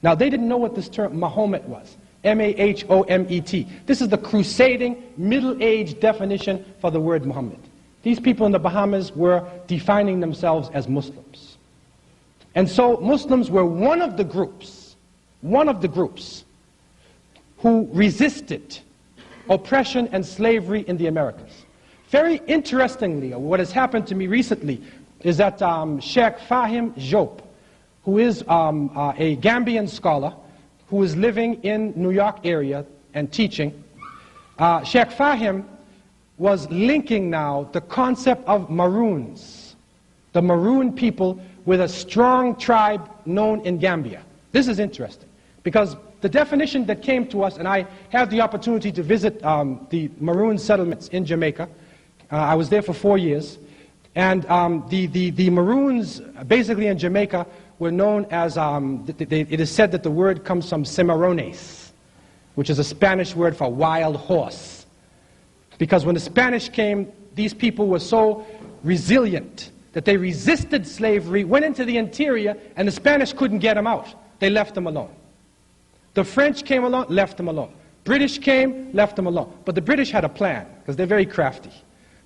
Now, they didn't know what this term Mahomet was. M-A-H-O-M-E-T. This is the crusading, middle-age definition for the word Muhammad. These people in the Bahamas were defining themselves as Muslims. And so Muslims were one of the groups who resisted oppression and slavery in the Americas. Very interestingly, what has happened to me recently is that Sheikh Fahim Diop, who is a Gambian scholar who is living in New York area and teaching, Sheikh Fahim was linking now the concept of Maroons, the Maroon people, with a strong tribe known in Gambia. This is interesting, because the definition that came to us, and I had the opportunity to visit the Maroon settlements in Jamaica. I was there for 4 years. And the Maroons, basically in Jamaica, were known as, it is said that the word comes from cimarrones, which is a Spanish word for wild horse. Because when the Spanish came, these people were so resilient that they resisted slavery, went into the interior, and the Spanish couldn't get them out. They left them alone. The French came along, left them alone. British came, left them alone. But the British had a plan, because they're very crafty.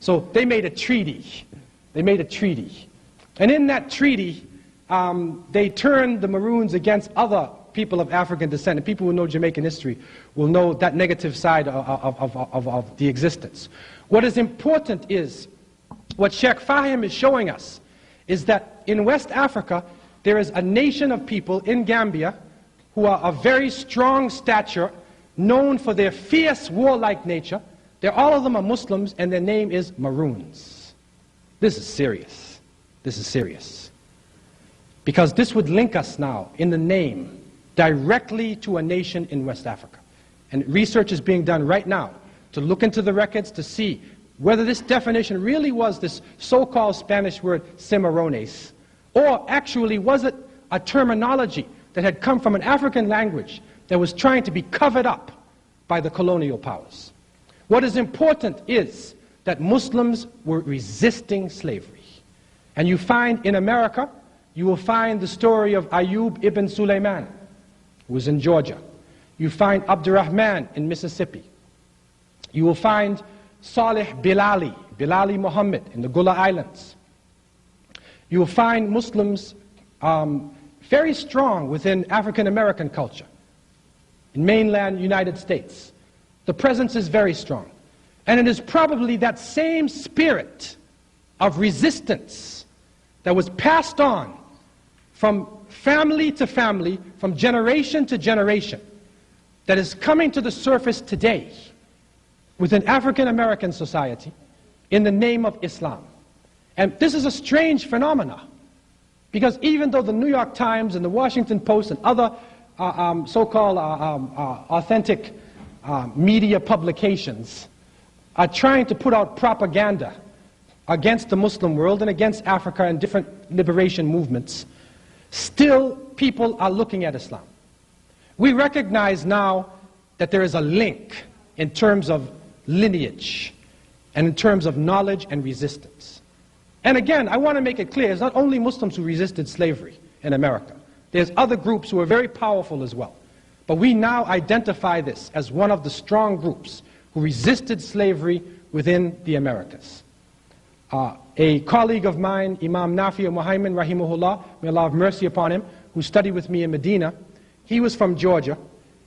So they made a treaty. They made a treaty. And in that treaty, they turned the Maroons against other people of African descent. And people who know Jamaican history will know that negative side of the existence. What is important is, what Sheikh Fahim is showing us, is that in West Africa, there is a nation of people in Gambia who are of very strong stature, known for their fierce warlike nature. All of them are Muslims, and their name is Maroons. This is serious. This is serious. Because this would link us now, in the name, directly to a nation in West Africa. And research is being done right now to look into the records to see whether this definition really was this so-called Spanish word cimarrones, or actually was it a terminology that had come from an African language that was trying to be covered up by the colonial powers. What is important is that Muslims were resisting slavery. And you find in America, you will find the story of Ayub ibn Sulaiman, who was in Georgia. You find Abdurrahman in Mississippi. You will find Saleh Bilali Muhammad in the Gula Islands. You will find Muslims very strong within African American culture. In mainland United States, the presence is very strong. And it is probably that same spirit of resistance that was passed on from family to family, from generation to generation, that is coming to the surface today within African American society in the name of Islam. And this is a strange phenomena, because even though the New York Times and the Washington Post and other so-called authentic media publications are trying to put out propaganda against the Muslim world and against Africa and different liberation movements, still people are looking at Islam. We recognize now that there is a link in terms of lineage and in terms of knowledge and resistance. And again, I want to make it clear, it's not only Muslims who resisted slavery in America. There's other groups who are very powerful as well. But we now identify this as one of the strong groups who resisted slavery within the Americas. A colleague of mine, Imam Nafi Muhammad Rahimahullah, may Allah have mercy upon him, who studied with me in Medina, he was from Georgia,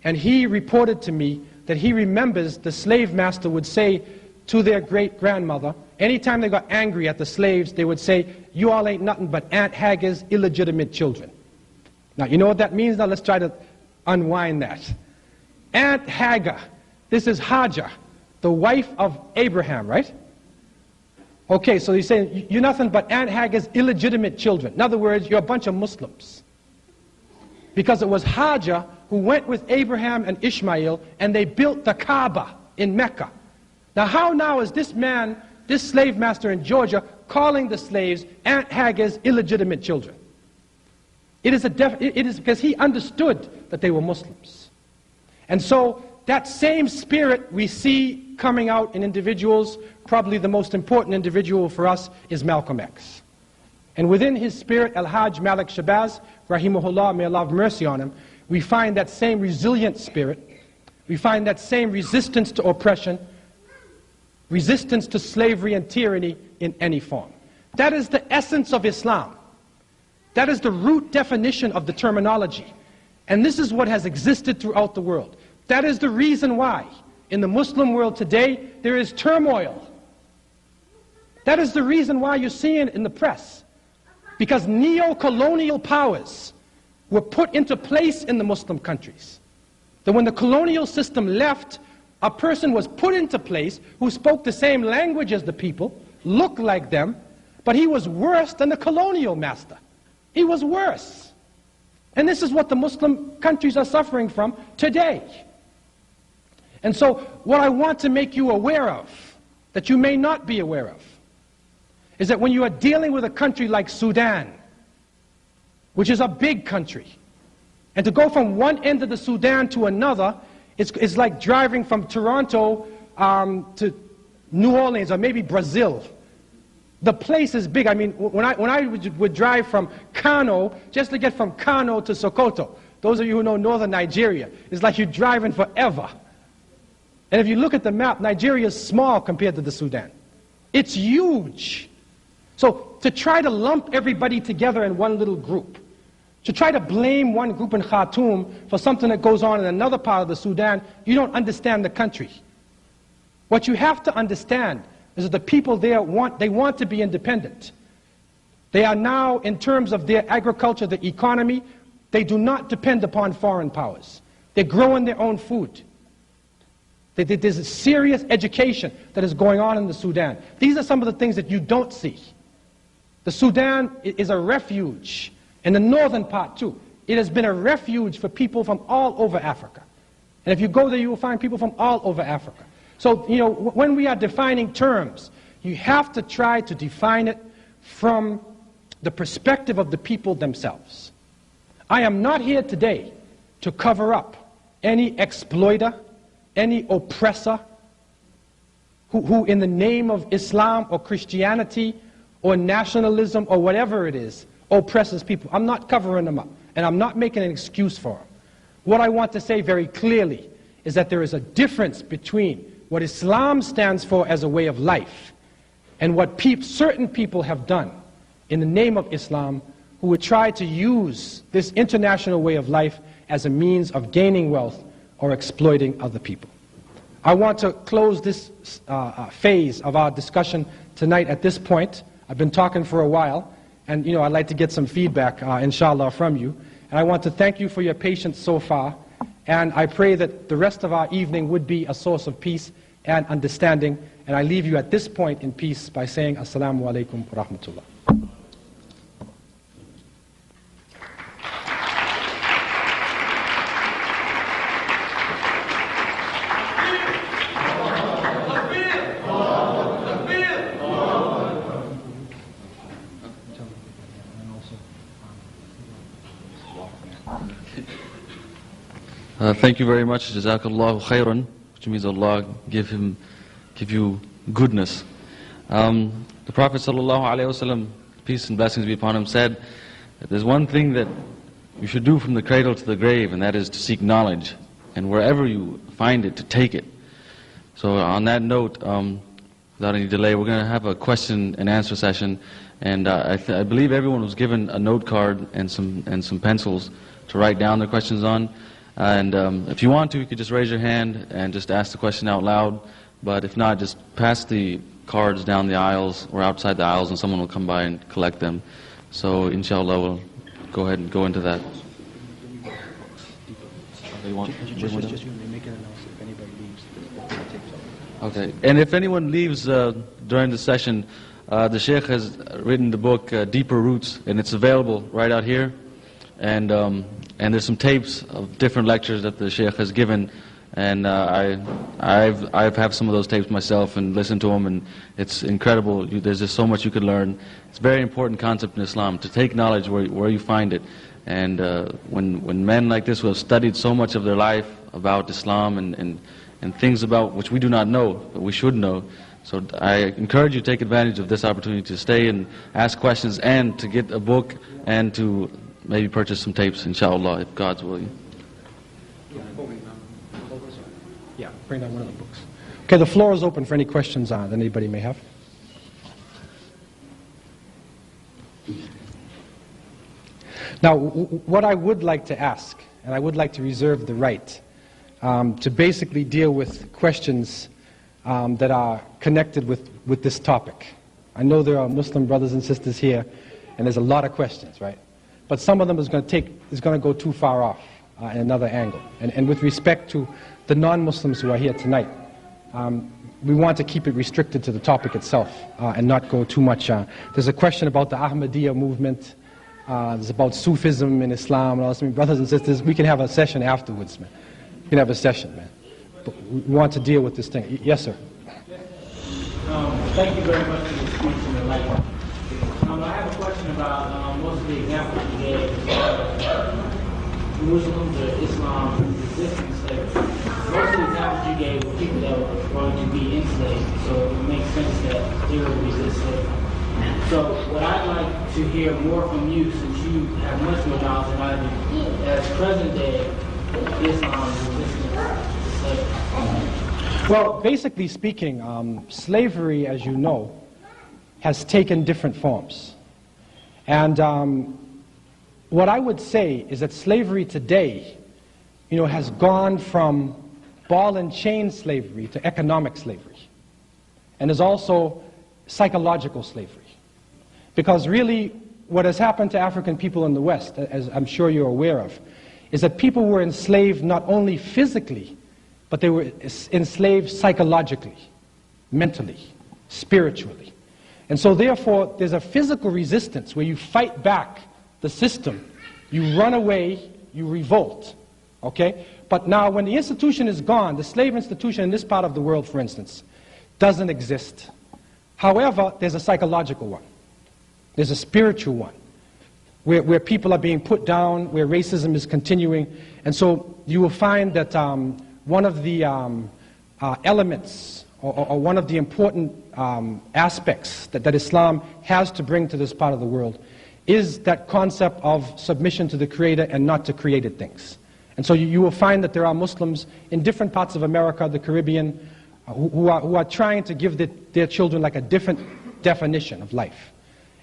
and he reported to me that he remembers the slave master would say to their great-grandmother, anytime they got angry at the slaves, they would say, "You all ain't nothing but Aunt Hagar's illegitimate children." Now, you know what that means? Now let's try to unwind that. Aunt Hagar, this is Hajar, the wife of Abraham, right? Okay, so he's saying, you're nothing but Aunt Hagar's illegitimate children. In other words, you're a bunch of Muslims. Because it was Hajar who went with Abraham and Ishmael, and they built the Kaaba in Mecca. Now how now is this man, this slave master in Georgia, calling the slaves Aunt Hagar's illegitimate children? It is because he understood that they were Muslims. And so that same spirit we see coming out in individuals. Probably the most important individual for us is Malcolm X. And within his spirit, Al-Hajj Malik Shabazz, rahimahullah, may Allah have mercy on him, we find that same resilient spirit, we find that same resistance to oppression, resistance to slavery and tyranny in any form. That is the essence of Islam. That is the root definition of the terminology. And this is what has existed throughout the world. That is the reason why, in the Muslim world today, there is turmoil. That is the reason why you're seeing it in the press. Because neo-colonial powers were put into place in the Muslim countries. That when the colonial system left, a person was put into place who spoke the same language as the people, looked like them, but he was worse than the colonial master. He was worse. And this is what the Muslim countries are suffering from today. And so what I want to make you aware of, that you may not be aware of, is that when you are dealing with a country like Sudan, which is a big country, and to go from one end of the Sudan to another, it's like driving from Toronto to New Orleans or maybe Brazil. The place is big. I mean, when I would drive from Kano, just to get from Kano to Sokoto, those of you who know northern Nigeria, it's like you're driving forever. And if you look at the map, Nigeria is small compared to the Sudan. It's huge. So to try to lump everybody together in one little group, to try to blame one group in Khartoum for something that goes on in another part of the Sudan, you don't understand the country. What you have to understand is that the people there want to be independent. They are now, in terms of their agriculture, the economy, they do not depend upon foreign powers. They're growing their own food. There's a serious education that is going on in the Sudan. These are some of the things that you don't see. The Sudan is a refuge, and the northern part too. It has been a refuge for people from all over Africa. And if you go there, you will find people from all over Africa. So, you know, when we are defining terms, you have to try to define it from the perspective of the people themselves. I am not here today to cover up any exploiter, any oppressor, who in the name of Islam or Christianity or nationalism or whatever it is, oppresses people. I'm not covering them up, and I'm not making an excuse for them. What I want to say very clearly is that there is a difference between what Islam stands for as a way of life and what certain people have done in the name of Islam, who would try to use this international way of life as a means of gaining wealth or exploiting other people. I want to close this phase of our discussion tonight at this point. I've been talking for a while, and you know, I'd like to get some feedback, inshallah, from you. And I want to thank you for your patience so far, and I pray that the rest of our evening would be a source of peace and understanding. And I leave you at this point in peace by saying Assalamu alaikum wa rahmatullah. Thank you very much. Jazakallahu khairan, which means Allah give you goodness. The Prophet sallallahu alaihi wasallam, peace and blessings be upon him, said that there's one thing that you should do from the cradle to the grave, and that is to seek knowledge, and wherever you find it, to take it. So on that note, without any delay, we're going to have a question and answer session, and I believe everyone was given a note card and some pencils to write down their questions on. And if you want to, you could just raise your hand and just ask the question out loud. But if not, just pass the cards down the aisles or outside the aisles, and someone will come by and collect them. So inshallah, we'll go ahead and go into that. Okay, and if anyone leaves during the session, the Sheikh has written the book Deeper Roots, and it's available right out here. And there's some tapes of different lectures that the Sheikh has given, and I've have some of those tapes myself and listened to them, and it's incredible. There's just so much you could learn. It's a very important concept in Islam, to take knowledge where you find it. And when men like this who have studied so much of their life about Islam and things about which we do not know, but we should know, So I encourage you to take advantage of this opportunity to stay and ask questions and to get a book and to maybe purchase some tapes, inshallah, if God's willing. Yeah, bring down one of the books. Okay, the floor is open for any questions that anybody may have. Now, what I would like to ask, and I would like to reserve the right to basically deal with questions that are connected with this topic. I know there are Muslim brothers and sisters here, and there's a lot of questions, right? But some of them is going to go too far off in another angle. And with respect to the non-Muslims who are here tonight, we want to keep it restricted to the topic itself and not go too much. There's a question about the Ahmadiyya movement. There's about Sufism in Islam. And all this. I mean, brothers and sisters, we can have a session afterwards, man. We can have a session, man. But we want to deal with this thing. Yes, sir. Thank you very much for this speech and the light. I have a question about most of the examples you gave, Muslims or Islam resisting slavery. Most of the examples you gave were people that were going to be enslaved, so it makes sense that they would resist slavery. So what I'd like to hear more from you, since you have much more knowledge than I do, as present day Islam resisting slavery. Well, basically speaking, slavery, as you know, has taken different forms. And what I would say is that slavery today, has gone from ball and chain slavery to economic slavery. And there's also psychological slavery. Because really, what has happened to African people in the West, as I'm sure you're aware of, is that people were enslaved not only physically, but they were enslaved psychologically, mentally, spiritually. And so therefore, there's a physical resistance where you fight back the system, you run away, you revolt, okay? But now when the institution is gone, the slave institution in this part of the world, for instance, doesn't exist. However, there's a psychological one. There's a spiritual one, where people are being put down, where racism is continuing. And so you will find that one of the elements, or one of the important aspects that Islam has to bring to this part of the world is that concept of submission to the Creator and not to created things. And so you will find that there are Muslims in different parts of America, the Caribbean, who are trying to give their children like a different definition of life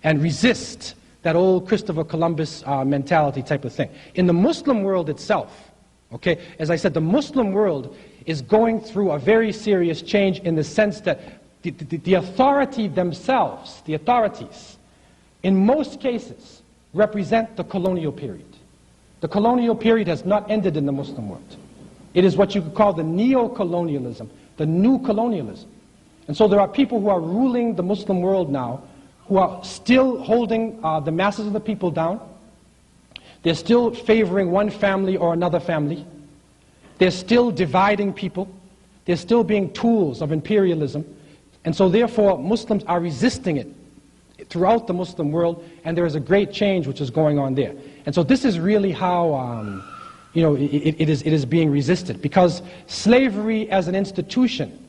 and resist that old Christopher Columbus mentality type of thing. In the Muslim world itself, okay, as I said, the Muslim world is going through a very serious change in the sense that the authority themselves, the authorities, in most cases, represent the colonial period. The colonial period has not ended in the Muslim world. It is what you could call the neo-colonialism, the new colonialism. And so there are people who are ruling the Muslim world now who are still holding the masses of the people down. They're still favoring one family or another family. They're still dividing people. They're still being tools of imperialism. And so therefore, Muslims are resisting it throughout the Muslim world, and there is a great change which is going on there. And so this is really how it is being resisted, because slavery as an institution,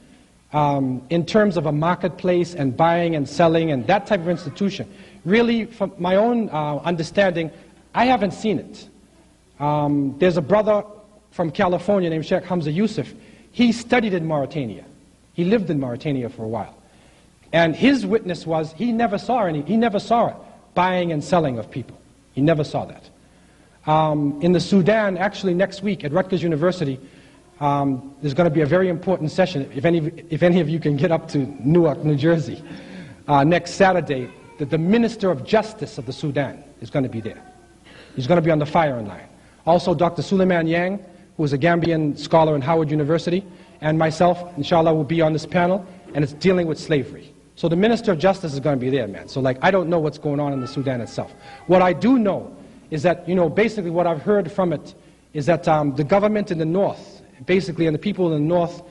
in terms of a marketplace and buying and selling and that type of institution, really, from my own understanding, I haven't seen it. There's a brother from California named Sheikh Hamza Yusuf. He studied in Mauritania. He lived in Mauritania for a while. And his witness was he never saw it, buying and selling of people. He never saw that. In the Sudan, actually next week at Rutgers University, there's going to be a very important session. If any of you can get up to Newark, New Jersey, next Saturday, the Minister of Justice of the Sudan is going to be there. He's going to be on the firing line. Also, Dr. Suleiman Yang, who is a Gambian scholar in Howard University, and myself, inshallah, will be on this panel, and it's dealing with slavery. So the Minister of Justice is going to be there, man. So I don't know what's going on in the Sudan itself. What I do know is that, basically what I've heard from it is that the government in the north, basically, and the people in the north,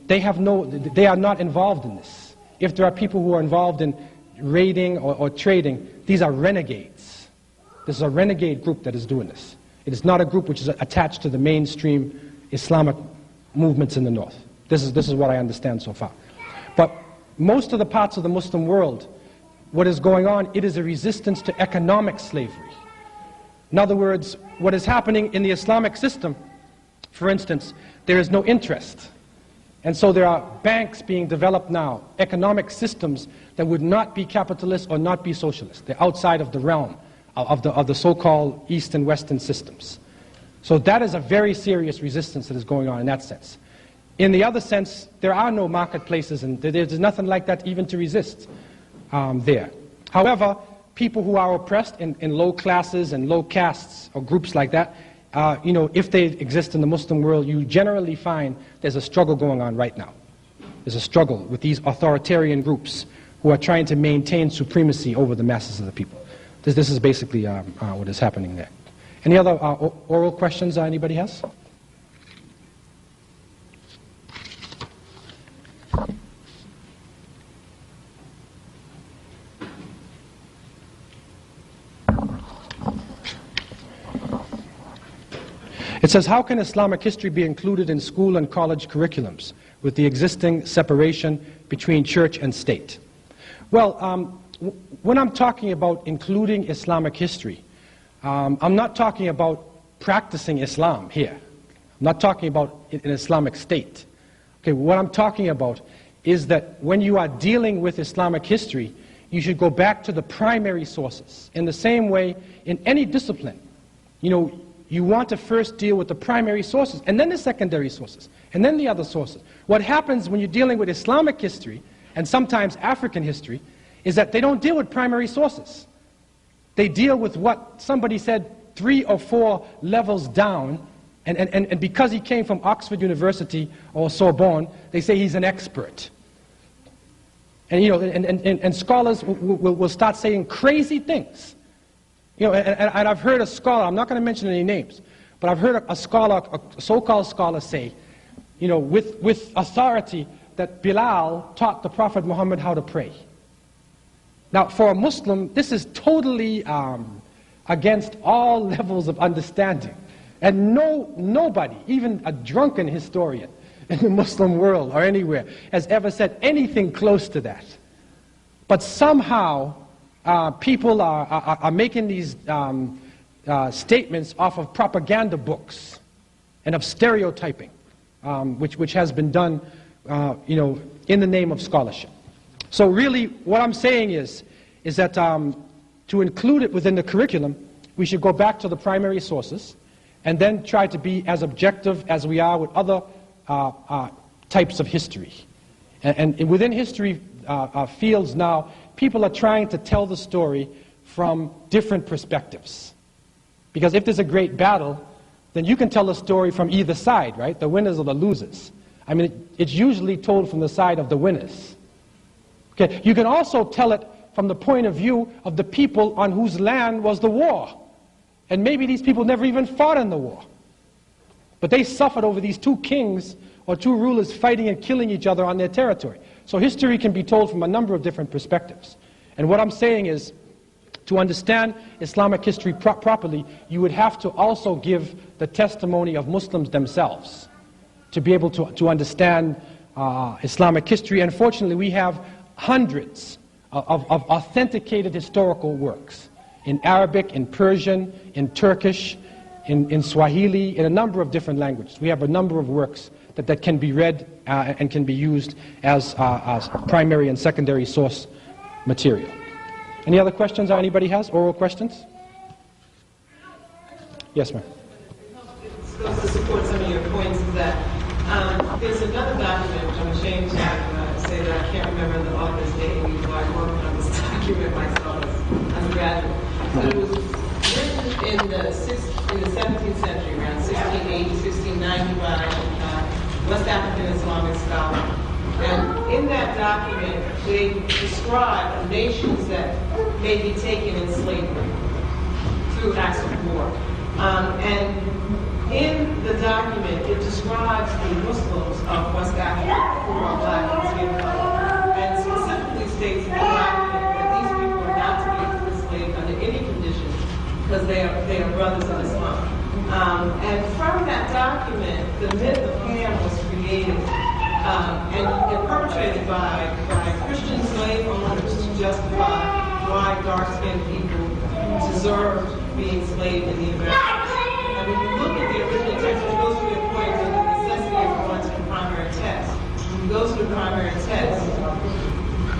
they are not involved in this. If there are people who are involved in raiding or trading, these are renegades. This is a renegade group that is doing this. It is not a group which is attached to the mainstream Islamic movements in the north. This is what I understand so far. But most of the parts of the Muslim world, what is going on, it is a resistance to economic slavery. In other words, what is happening in the Islamic system, for instance, there is no interest. And so there are banks being developed now, economic systems that would not be capitalist or not be socialist. They're outside of the realm of the so-called East and Western systems. So that is a very serious resistance that is going on in that sense. In the other sense, there are no marketplaces, and there's nothing like that even to resist there. However, people who are oppressed in low classes and low castes or groups like that, if they exist in the Muslim world, you generally find there's a struggle going on right now. There's a struggle with these authoritarian groups who are trying to maintain supremacy over the masses of the people. This is basically what is happening there. Any other oral questions anybody has? It says, how can Islamic history be included in school and college curriculums with the existing separation between church and state? Well, when I'm talking about including Islamic history, I'm not talking about practicing Islam here. I'm not talking about an Islamic state. Okay, what I'm talking about is that when you are dealing with Islamic history, you should go back to the primary sources. In the same way, in any discipline, you want to first deal with the primary sources, and then the secondary sources, and then the other sources. What happens when you're dealing with Islamic history, and sometimes African history, is that they don't deal with primary sources. They deal with what somebody said 3 or 4 levels down, and because he came from Oxford University or Sorbonne, they say he's an expert. And scholars will start saying crazy things. And I've heard a scholar, I'm not going to mention any names, but I've heard a scholar, a so-called scholar say, with authority, that Bilal taught the Prophet Muhammad how to pray. Now, for a Muslim, this is totally against all levels of understanding. And nobody, even a drunken historian in the Muslim world or anywhere, has ever said anything close to that. But somehow, people are making these statements off of propaganda books and of stereotyping, which has been done, in the name of scholarship. So really, what I'm saying is that to include it within the curriculum, we should go back to the primary sources and then try to be as objective as we are with other types of history. And within history fields now, people are trying to tell the story from different perspectives. Because if there's a great battle, then you can tell the story from either side, right? The winners or the losers. I mean, it's usually told from the side of the winners. Okay, you can also tell it from the point of view of the people on whose land was the war. And maybe these people never even fought in the war. But they suffered over these 2 kings or 2 rulers fighting and killing each other on their territory. So history can be told from a number of different perspectives. And what I'm saying is, to understand Islamic history properly, you would have to also give the testimony of Muslims themselves to be able to understand Islamic history. And fortunately, we have hundreds of authenticated historical works in Arabic, in Persian, in Turkish, in Swahili, in a number of different languages. We have a number of works that can be read and can be used as primary and secondary source material. Any other questions anybody has? Oral questions? Yes, ma'am. It's supposed to support some of your points is that there's another document, which I'm ashamed to say that I can't remember the author's name, even though I worked on this document myself as undergraduate. But it was written in the 17th century, around 1680, 1690 by West African Islamic scholar. And in that document, they describe nations that may be taken in slavery through acts of war. And in the document, it describes the Muslims of West Africa who are black and skin color, and specifically states in the document that these people are not to be enslaved under any conditions because they are brothers of Islam. And from that document, the myth of Ham was created and perpetrated by Christian slave owners to justify why dark-skinned people deserved being enslaved in the Americas. And when you look at the original text, which goes to your point of the necessity of going to the primary text, when you go to the primary text,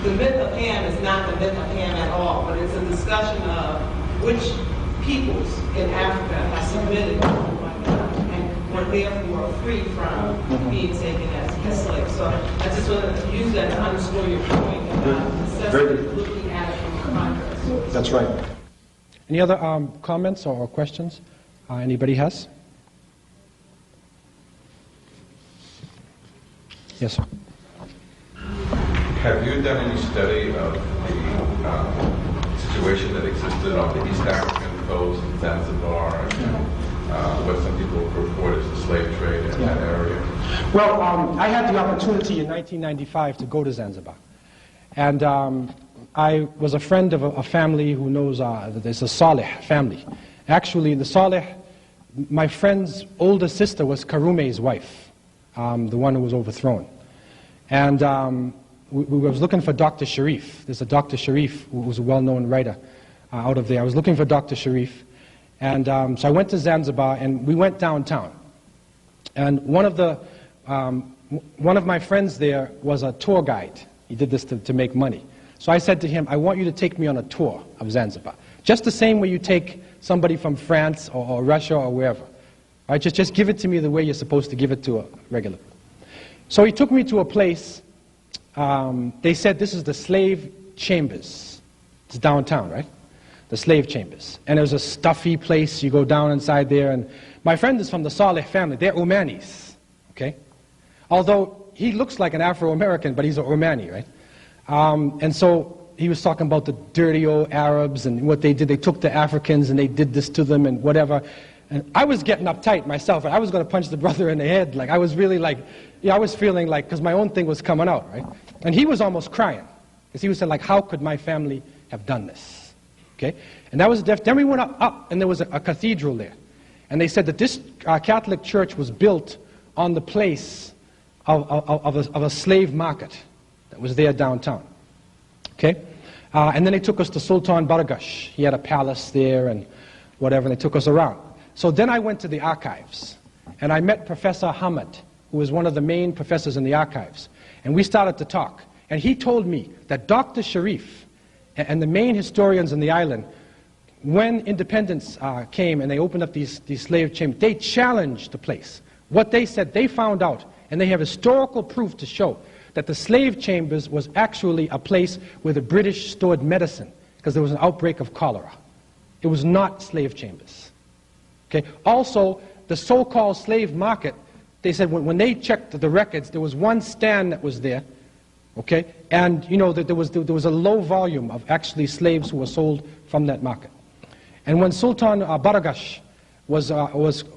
the myth of Ham is not the myth of Ham at all, but it's a discussion of which peoples in Africa have submitted to white God and were therefore free from being taken as slaves. So I just want to use that to underscore your point about the necessity of looking at it from the primary source. That's right. Any other comments or questions anybody has? Yes, sir. Have you done any study of the situation that existed on the East African coast, Zanzibar, and what some people report as the slave trade in that area? Well, I had the opportunity in 1995 to go to Zanzibar. And I was a friend of a family who knows, there's a Saleh family. Actually, the Saleh, my friend's older sister was Karume's wife, the one who was overthrown. And we was looking for Dr. Sharif. There's a Dr. Sharif who was a well-known writer out of there. I was looking for Dr. Sharif. And so I went to Zanzibar, and we went downtown. And one of my friends there was a tour guide. He did this to make money. So I said to him, I want you to take me on a tour of Zanzibar. Just the same way you take somebody from France or Russia or wherever. Right? Just give it to me the way you're supposed to give it to a regular. So he took me to a place. They said this is the slave chambers. It's downtown, right? The slave chambers. And it was a stuffy place. You go down inside there. And my friend is from the Saleh family. They're Omanis, okay? Although he looks like an Afro-American, but he's an Omani, right? And so he was talking about the dirty old Arabs and what they did. They took the Africans and they did this to them and whatever. And I was getting uptight myself. I was going to punch the brother in the head. Like, I was really like, I was feeling like, because my own thing was coming out, right? And he was almost crying. Because he was saying, like, how could my family have done this? Okay? And that was then we went up and there was a cathedral there. And they said that this Catholic church was built on the place of a slave market that was there downtown. Okay? And then they took us to Sultan Baragash. He had a palace there and whatever, and they took us around. So then I went to the archives, and I met Professor Hamad, who was one of the main professors in the archives. And we started to talk. And he told me that Dr. Sharif and the main historians in the island, when independence came and they opened up these slave chambers, they challenged the place. What they said, they found out, and they have historical proof to show, that the slave chambers was actually a place where the British stored medicine, because there was an outbreak of cholera. It was not slave chambers. Okay. Also, the so-called slave market, they said when they checked the records, there was one stand that was there, okay, and you know that there was a low volume of actually slaves who were sold from that market. And when Sultan Baragash was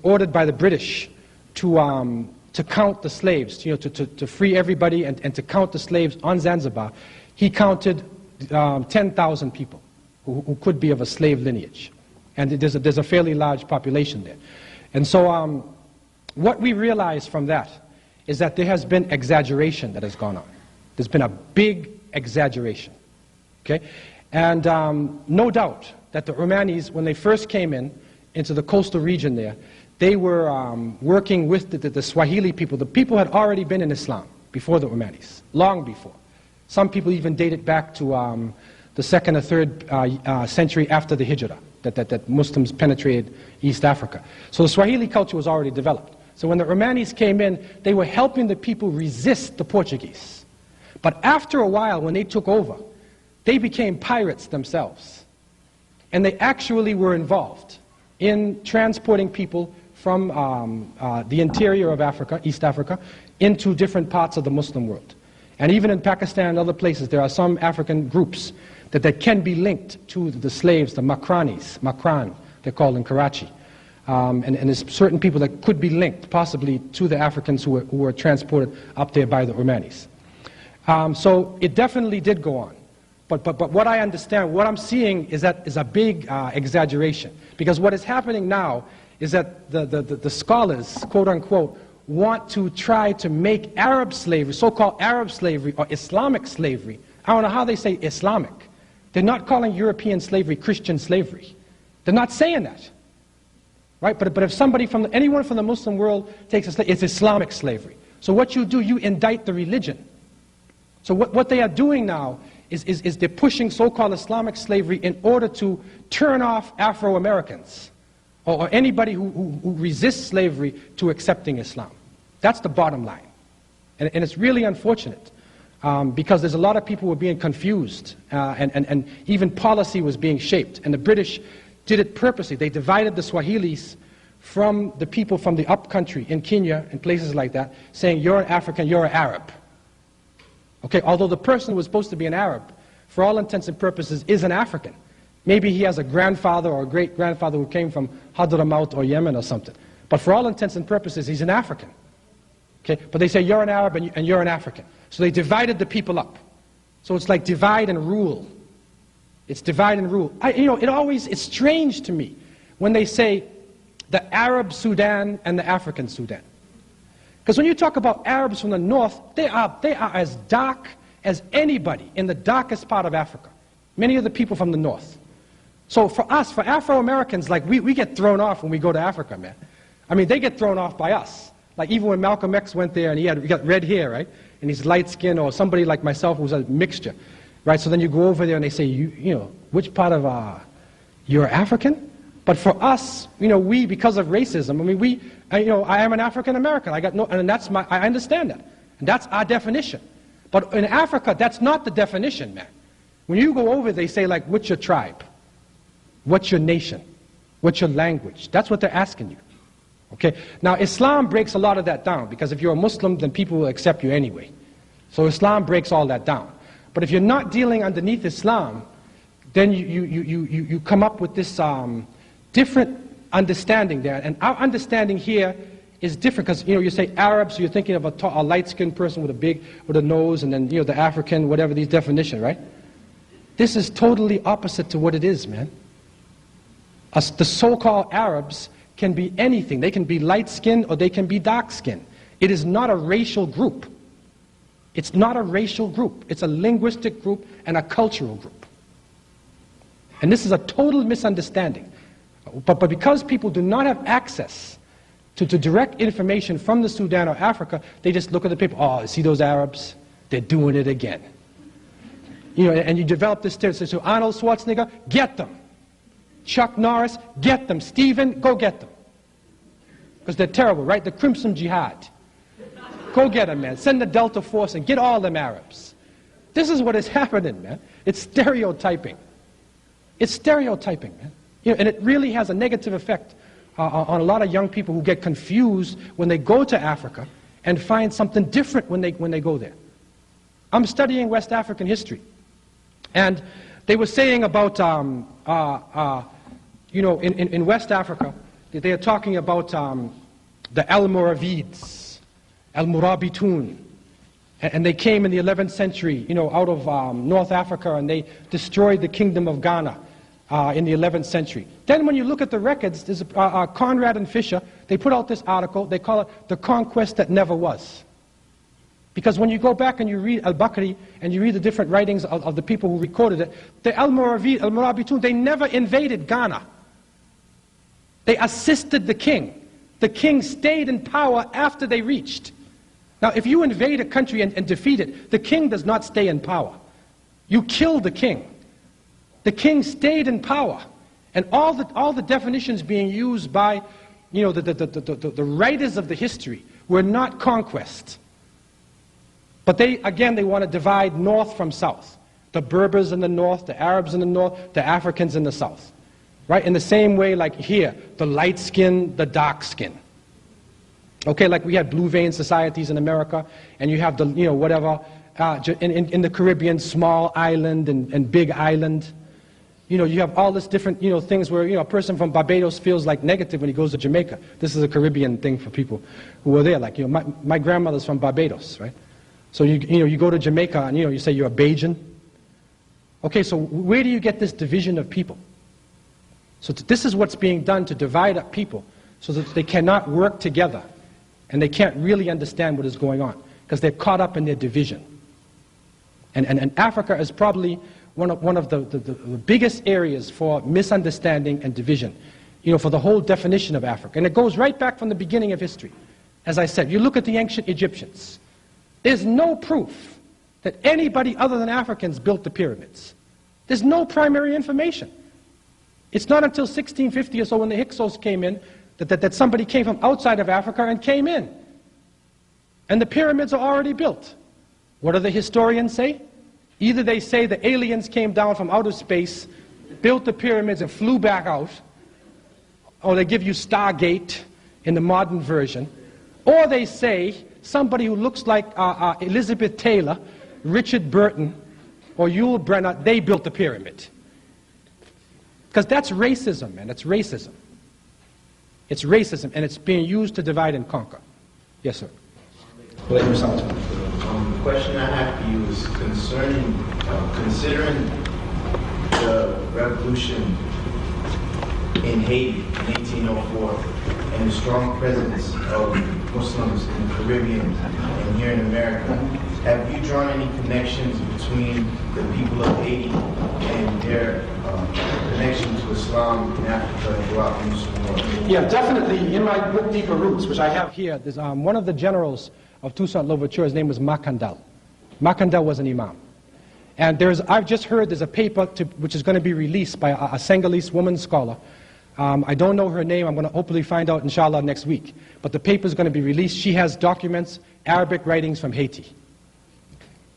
ordered by the British to count the slaves, you know, to free everybody and to count the slaves on Zanzibar, he counted 10,000 people who could be of a slave lineage. And there's a fairly large population there. And so what we realize from that is that there has been exaggeration that has gone on. There's been a big exaggeration. Okay? And no doubt that the Omanis, when they first came into the coastal region there, they were working with the Swahili people. The people had already been in Islam before the Omanis, long before. Some people even date it back to the 2nd or 3rd century after the Hijrah, that Muslims penetrated East Africa. So the Swahili culture was already developed. So when the Omanis came in, they were helping the people resist the Portuguese. But after a while, when they took over, they became pirates themselves. And they actually were involved in transporting people from the interior of Africa, East Africa, into different parts of the Muslim world. And even in Pakistan and other places, there are some African groups that can be linked to the slaves, the Makran, they're called in Karachi. And there's certain people that could be linked, possibly, to the Africans who were transported up there by the Omanis. So it definitely did go on. But what I understand, what I'm seeing is a big exaggeration. Because what is happening now is that the scholars, quote unquote, want to try to make Arab slavery, so-called Arab slavery or Islamic slavery, I don't know how they say Islamic. They're not calling European slavery Christian slavery. They're not saying that. Right? But if somebody anyone from the Muslim world takes a slave, it's Islamic slavery. So what you do, you indict the religion. So what they are doing now is they're pushing so-called Islamic slavery in order to turn off Afro-Americans or anybody who resists slavery to accepting Islam. That's the bottom line. And it's really unfortunate because there's a lot of people who are being confused and even policy was being shaped. And the British did it purposely. They divided the Swahilis from the people from the upcountry in Kenya and places like that, saying you're an African, you're an Arab. Okay, although the person who was supposed to be an Arab, for all intents and purposes, is an African. Maybe he has a grandfather or a great-grandfather who came from Hadramaut or Yemen or something. But for all intents and purposes, he's an African. Okay, but they say you're an Arab and you're an African. So they divided the people up. So it's like divide and rule. It's divide and rule. It's strange to me when they say the Arab Sudan and the African Sudan. Because when you talk about Arabs from the north, they are as dark as anybody in the darkest part of Africa. Many of the people from the north. So for us, for Afro-Americans, like we get thrown off when we go to Africa, man. I mean, they get thrown off by us. Like even when Malcolm X went there and he got red hair, right? And he's light skinned, or somebody like myself who's a mixture, right? So then you go over there and they say, you know, which part of you're African? But for us, we, because of racism, I mean, I am an African American. I understand that. And that's our definition. But in Africa, that's not the definition, man. When you go over, they say, like, what's your tribe? What's your nation? What's your language? That's what they're asking you. Okay? Now, Islam breaks a lot of that down, because if you're a Muslim, then people will accept you anyway. So Islam breaks all that down. But if you're not dealing underneath Islam, then you come up with this different understanding there. And our understanding here is different, because you say Arab, so you're thinking of a light-skinned person with a nose, and then the African, whatever these definitions, right? This is totally opposite to what it is, man. The so-called Arabs can be anything. They can be light-skinned or they can be dark-skinned. It is not a racial group. It's not a racial group. It's a linguistic group and a cultural group. And this is a total misunderstanding. But because people do not have access to direct information from the Sudan or Africa, they just look at the people, oh, see those Arabs? They're doing it again. And you develop this stereotype. So Arnold Schwarzenegger, get them. Chuck Norris, get them. Stephen, go get them. Because they're terrible, right? The Crimson Jihad. Go get them, man. Send the Delta Force and get all them Arabs. This is what is happening, man. It's stereotyping. It's stereotyping, man. And it really has a negative effect on a lot of young people who get confused when they go to Africa and find something different when they go there. I'm studying West African history, and they were saying about in West Africa, they are talking about the Almoravids, Almorabitun, and they came in the 11th century, out of North Africa, and they destroyed the kingdom of Ghana in the 11th century. Then when you look at the records, there's Conrad and Fisher, they put out this article, they call it The Conquest That Never Was. Because when you go back and you read Al-Bakri and you read the different writings of the people who recorded it, the Almorabitun, they never invaded Ghana. They assisted the king. The king stayed in power after they reached. Now, if you invade a country and defeat it, the king does not stay in power. You kill the king. The king stayed in power. And all the definitions being used by the writers of the history were not conquest. But they want to divide north from south. The Berbers in the north, the Arabs in the north, the Africans in the south. Right? In the same way, like here, the light skin, the dark skin. Okay, like we had blue vein societies in America, and you have the, whatever, in the Caribbean, small island and big island. You have all this different, things where, a person from Barbados feels like negative when he goes to Jamaica. This is a Caribbean thing for people who are there. Like, my grandmother's from Barbados, right? So you go to Jamaica and you say you're a Bajan. Okay, so where do you get this division of people? So this is what's being done to divide up people so that they cannot work together and they can't really understand what is going on because they're caught up in their division. And Africa is probably one of the biggest areas for misunderstanding and division, for the whole definition of Africa. And it goes right back from the beginning of history. As I said, you look at the ancient Egyptians. There's no proof that anybody other than Africans built the pyramids. There's no primary information. It's not until 1650 or so when the Hyksos came in that somebody came from outside of Africa and came in. And the pyramids are already built. What do the historians say? Either they say the aliens came down from outer space, built the pyramids and flew back out, or they give you Stargate in the modern version, or they say somebody who looks like Elizabeth Taylor, Richard Burton, or Yul Brynner, they built the pyramid. Because that's racism, man. It's racism. It's racism, and it's being used to divide and conquer. Yes, sir. The question I have for you is concerning, considering the revolution in Haiti in 1804 and the strong presence of Muslims in the Caribbean and here in America, have you drawn any connections between the people of Haiti and their connection to Islam in Africa and throughout the Muslim world? Yeah, definitely. In my book, Deeper Roots, which I have here, there's one of the generals of Toussaint Louverture, his name was Makandal. Makandal was an imam. And I've just heard there's a paper which is going to be released by a Senegalese woman scholar. I don't know her name. I'm going to hopefully find out, inshallah, next week. But the paper is going to be released. She has documents, Arabic writings from Haiti.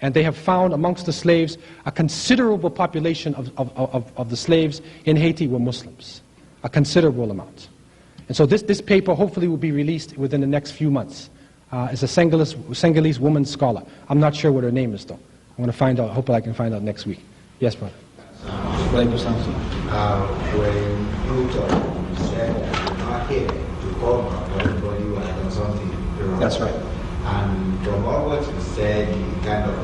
And they have found amongst the slaves, a considerable population of the slaves in Haiti were Muslims. A considerable amount. And so this paper hopefully will be released within the next few months. It's a Senegalese woman scholar. I'm not sure what her name is, though. I want to find out. Hopefully I can find out next week. Yes, brother. When you talk, you said that you're not here to cover for everybody who has done something wrong. That's right. And from all what you said, you kind of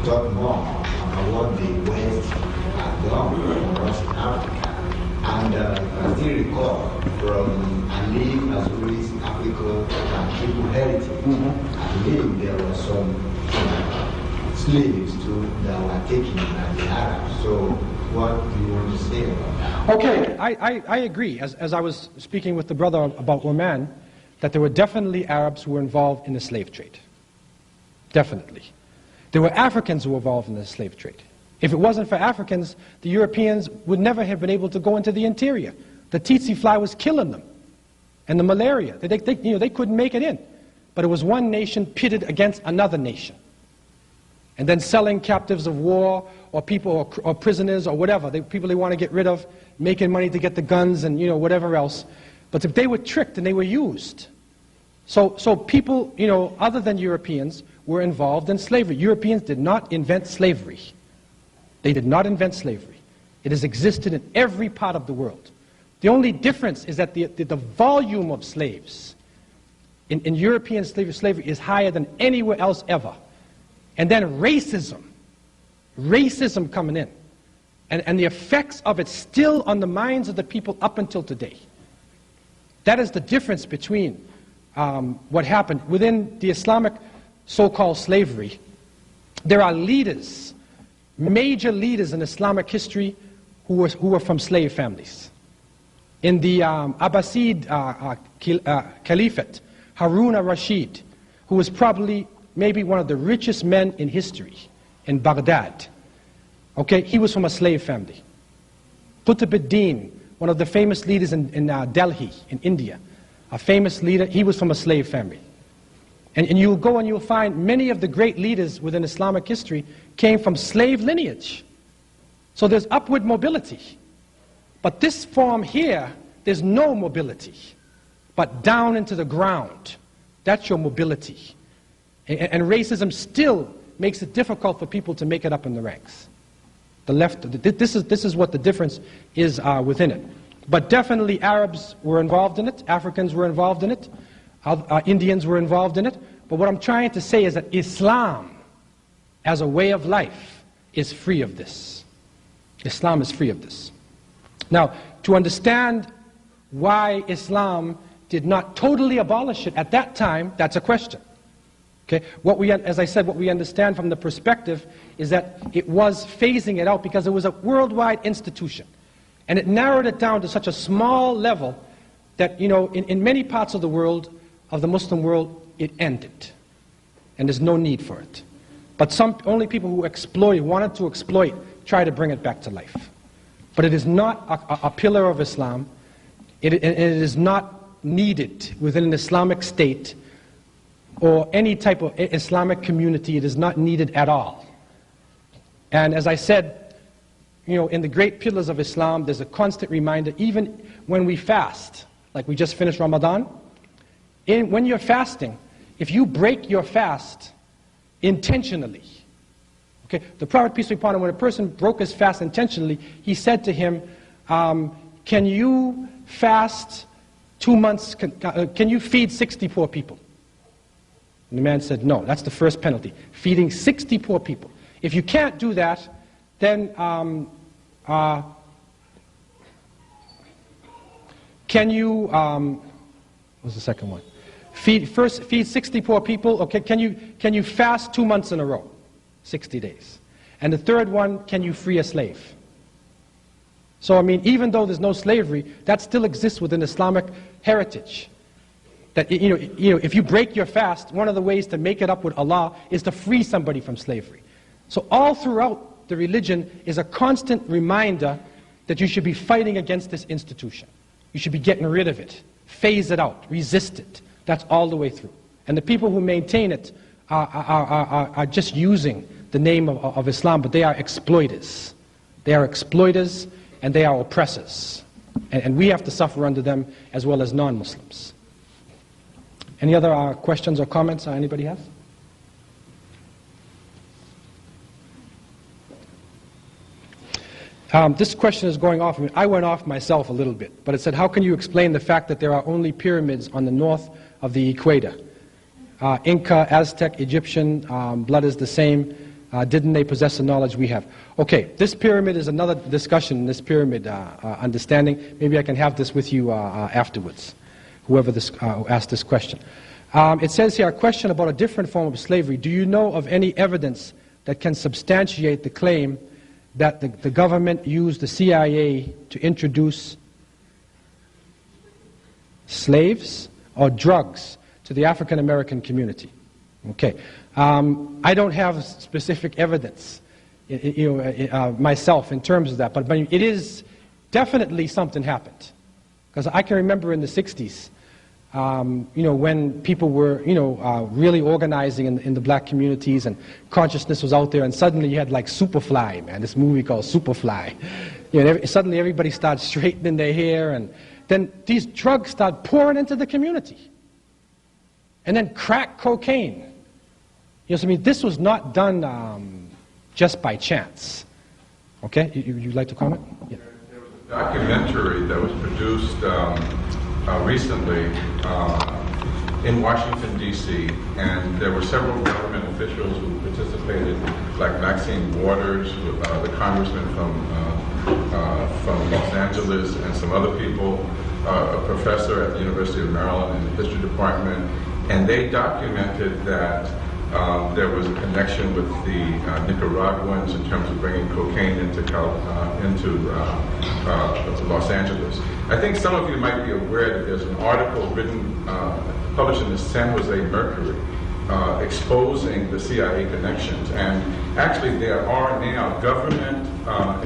talk more about what the West has done for us in Africa. And I still recall from Ali Azuri's Africa and People Heritage, I believe there were some slaves too that were taken by the Arabs. So what do you want to say about that? Okay, I agree. As I was speaking with the brother about Oman, that there were definitely Arabs who were involved in the slave trade. Definitely. There were Africans who were involved in the slave trade. If it wasn't for Africans, the Europeans would never have been able to go into the interior. The tsetse fly was killing them. And the malaria. They couldn't make it in. But it was one nation pitted against another nation. And then selling captives of war, or people, or prisoners, or whatever, people they want to get rid of, making money to get the guns and whatever else. But if they were tricked and they were used. So people, other than Europeans, were involved in slavery. Europeans did not invent slavery. They did not invent slavery. It has existed in every part of the world. The only difference is that the volume of slaves in European slavery is higher than anywhere else ever. And then racism coming in. And the effects of it still on the minds of the people up until today. That is the difference between what happened. Within the Islamic so-called slavery, there are leaders, major leaders in Islamic history who were from slave families. In the Abbasid Caliphate, Harun al-Rashid, who was probably maybe one of the richest men in history in Baghdad. Okay, he was from a slave family. Qutb ad-Din, one of the famous leaders in Delhi, in India, a famous leader, he was from a slave family. And you'll go and you'll find many of the great leaders within Islamic history came from slave lineage. So there's upward mobility. But this form here, there's no mobility. But down into the ground, that's your mobility. And racism still makes it difficult for people to make it up in the ranks. The left, this is what the difference is within it. But definitely Arabs were involved in it, Africans were involved in it, Indians were involved in it. But what I'm trying to say is that Islam, as a way of life, is free of this. Islam is free of this. Now, to understand why Islam did not totally abolish it at that time, that's a question. Okay? As I said, what we understand from the perspective is that it was phasing it out because it was a worldwide institution. And it narrowed it down to such a small level that, in many parts of the world, of the Muslim world, it ended. And there's no need for it. But only people who wanted to exploit, try to bring it back to life. But it is not a pillar of Islam. It is not needed within an Islamic state or any type of Islamic community. It is not needed at all. And as I said, in the great pillars of Islam, there's a constant reminder, even when we fast, like we just finished Ramadan, when you're fasting, if you break your fast intentionally, okay, the Prophet, peace be upon him, when a person broke his fast intentionally, he said to him, can you fast 2 months, can you feed 60 poor people? And the man said, no, that's the first penalty, feeding 60 poor people. If you can't do that, then can you, what was the second one? Feed 60 poor people, okay, can you fast 2 months in a row, 60 days? And the third one, can you free a slave? So, even though there's no slavery, that still exists within Islamic heritage. That, if you break your fast, one of the ways to make it up with Allah is to free somebody from slavery. So all throughout the religion is a constant reminder that you should be fighting against this institution. You should be getting rid of it, phase it out, resist it. That's all the way through. And the people who maintain it are just using the name of Islam, but they are exploiters. They are exploiters and they are oppressors. And we have to suffer under them as well as non-Muslims. Any other questions or comments anybody has? This question is going off. I went off myself a little bit, but it said, how can you explain the fact that there are only pyramids on the north of the equator? Inca, Aztec, Egyptian, blood is the same. Didn't they possess the knowledge we have? Okay, this pyramid is another discussion, this pyramid understanding. Maybe I can have this with you afterwards, whoever asked this question. It says here, a question about a different form of slavery. Do you know of any evidence that can substantiate the claim that the government used the CIA to introduce slaves or drugs to the African American community? Okay. I don't have specific evidence myself in terms of that, but it is definitely something happened. Because I can remember in the 60s, when people were, really organizing in the black communities and consciousness was out there, and suddenly you had like Superfly, man, this movie called Superfly. Suddenly everybody started straightening their hair, and then these drugs started pouring into the community. And then crack cocaine. This was not done just by chance. Okay, you'd like to comment? Yeah. There was a documentary that was produced recently in Washington, D.C., and there were several government officials who participated, like Maxine Waters, the congressman from Los Angeles, and some other people, a professor at the University of Maryland in the history department, and they documented that there was a connection with the Nicaraguans in terms of bringing cocaine into Los Angeles. I think some of you might be aware that there's an article written, published in the San Jose Mercury, exposing the CIA connections. And actually there are now government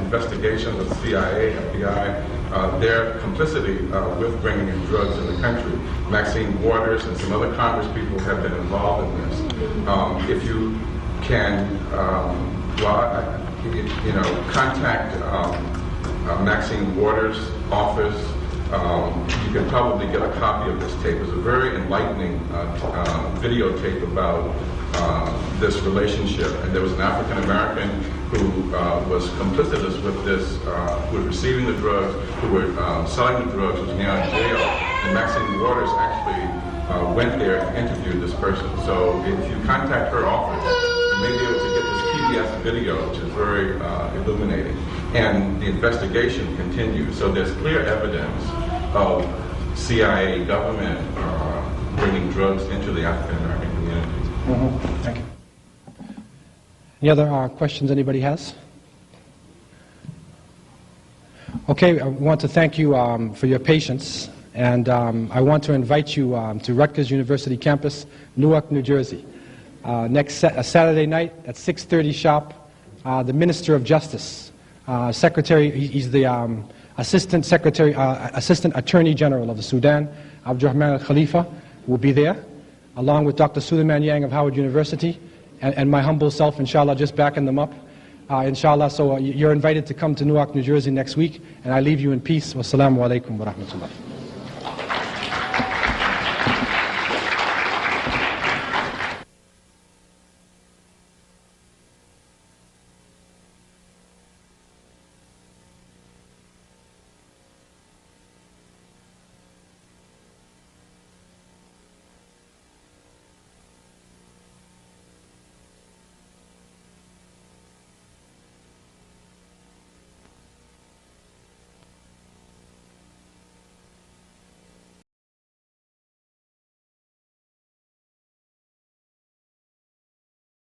investigations of the CIA, FBI, their complicity with bringing in drugs in the country. Maxine Waters and some other Congress people have been involved in this. If you can, contact Maxine Waters' office, you can probably get a copy of this tape. It's a very enlightening videotape about this relationship. And there was an African American who was complicitous with this, who was receiving the drugs, who were selling the drugs, was now in jail. And Maxine Waters actually went there to interview this person. So if you contact her office, you may be able to get this PBS video, which is very illuminating. And the investigation continues. So there's clear evidence of CIA government bringing drugs into the African American community. Thank you. Any other questions anybody has? Okay, I want to thank you for your patience, and I want to invite you to Rutgers University campus, Newark, New Jersey. Next Saturday night at 6:30 sharp, the Minister of Justice, Secretary, he's the Assistant Attorney General of the Sudan, Abdullah Khalifa, will be there, along with Dr. Suleiman Yang of Howard University, and my humble self, inshallah, just backing them up. Inshallah, so you're invited to come to Newark, New Jersey next week, and I leave you in peace. Wassalamu alaikum wa rahmatullah.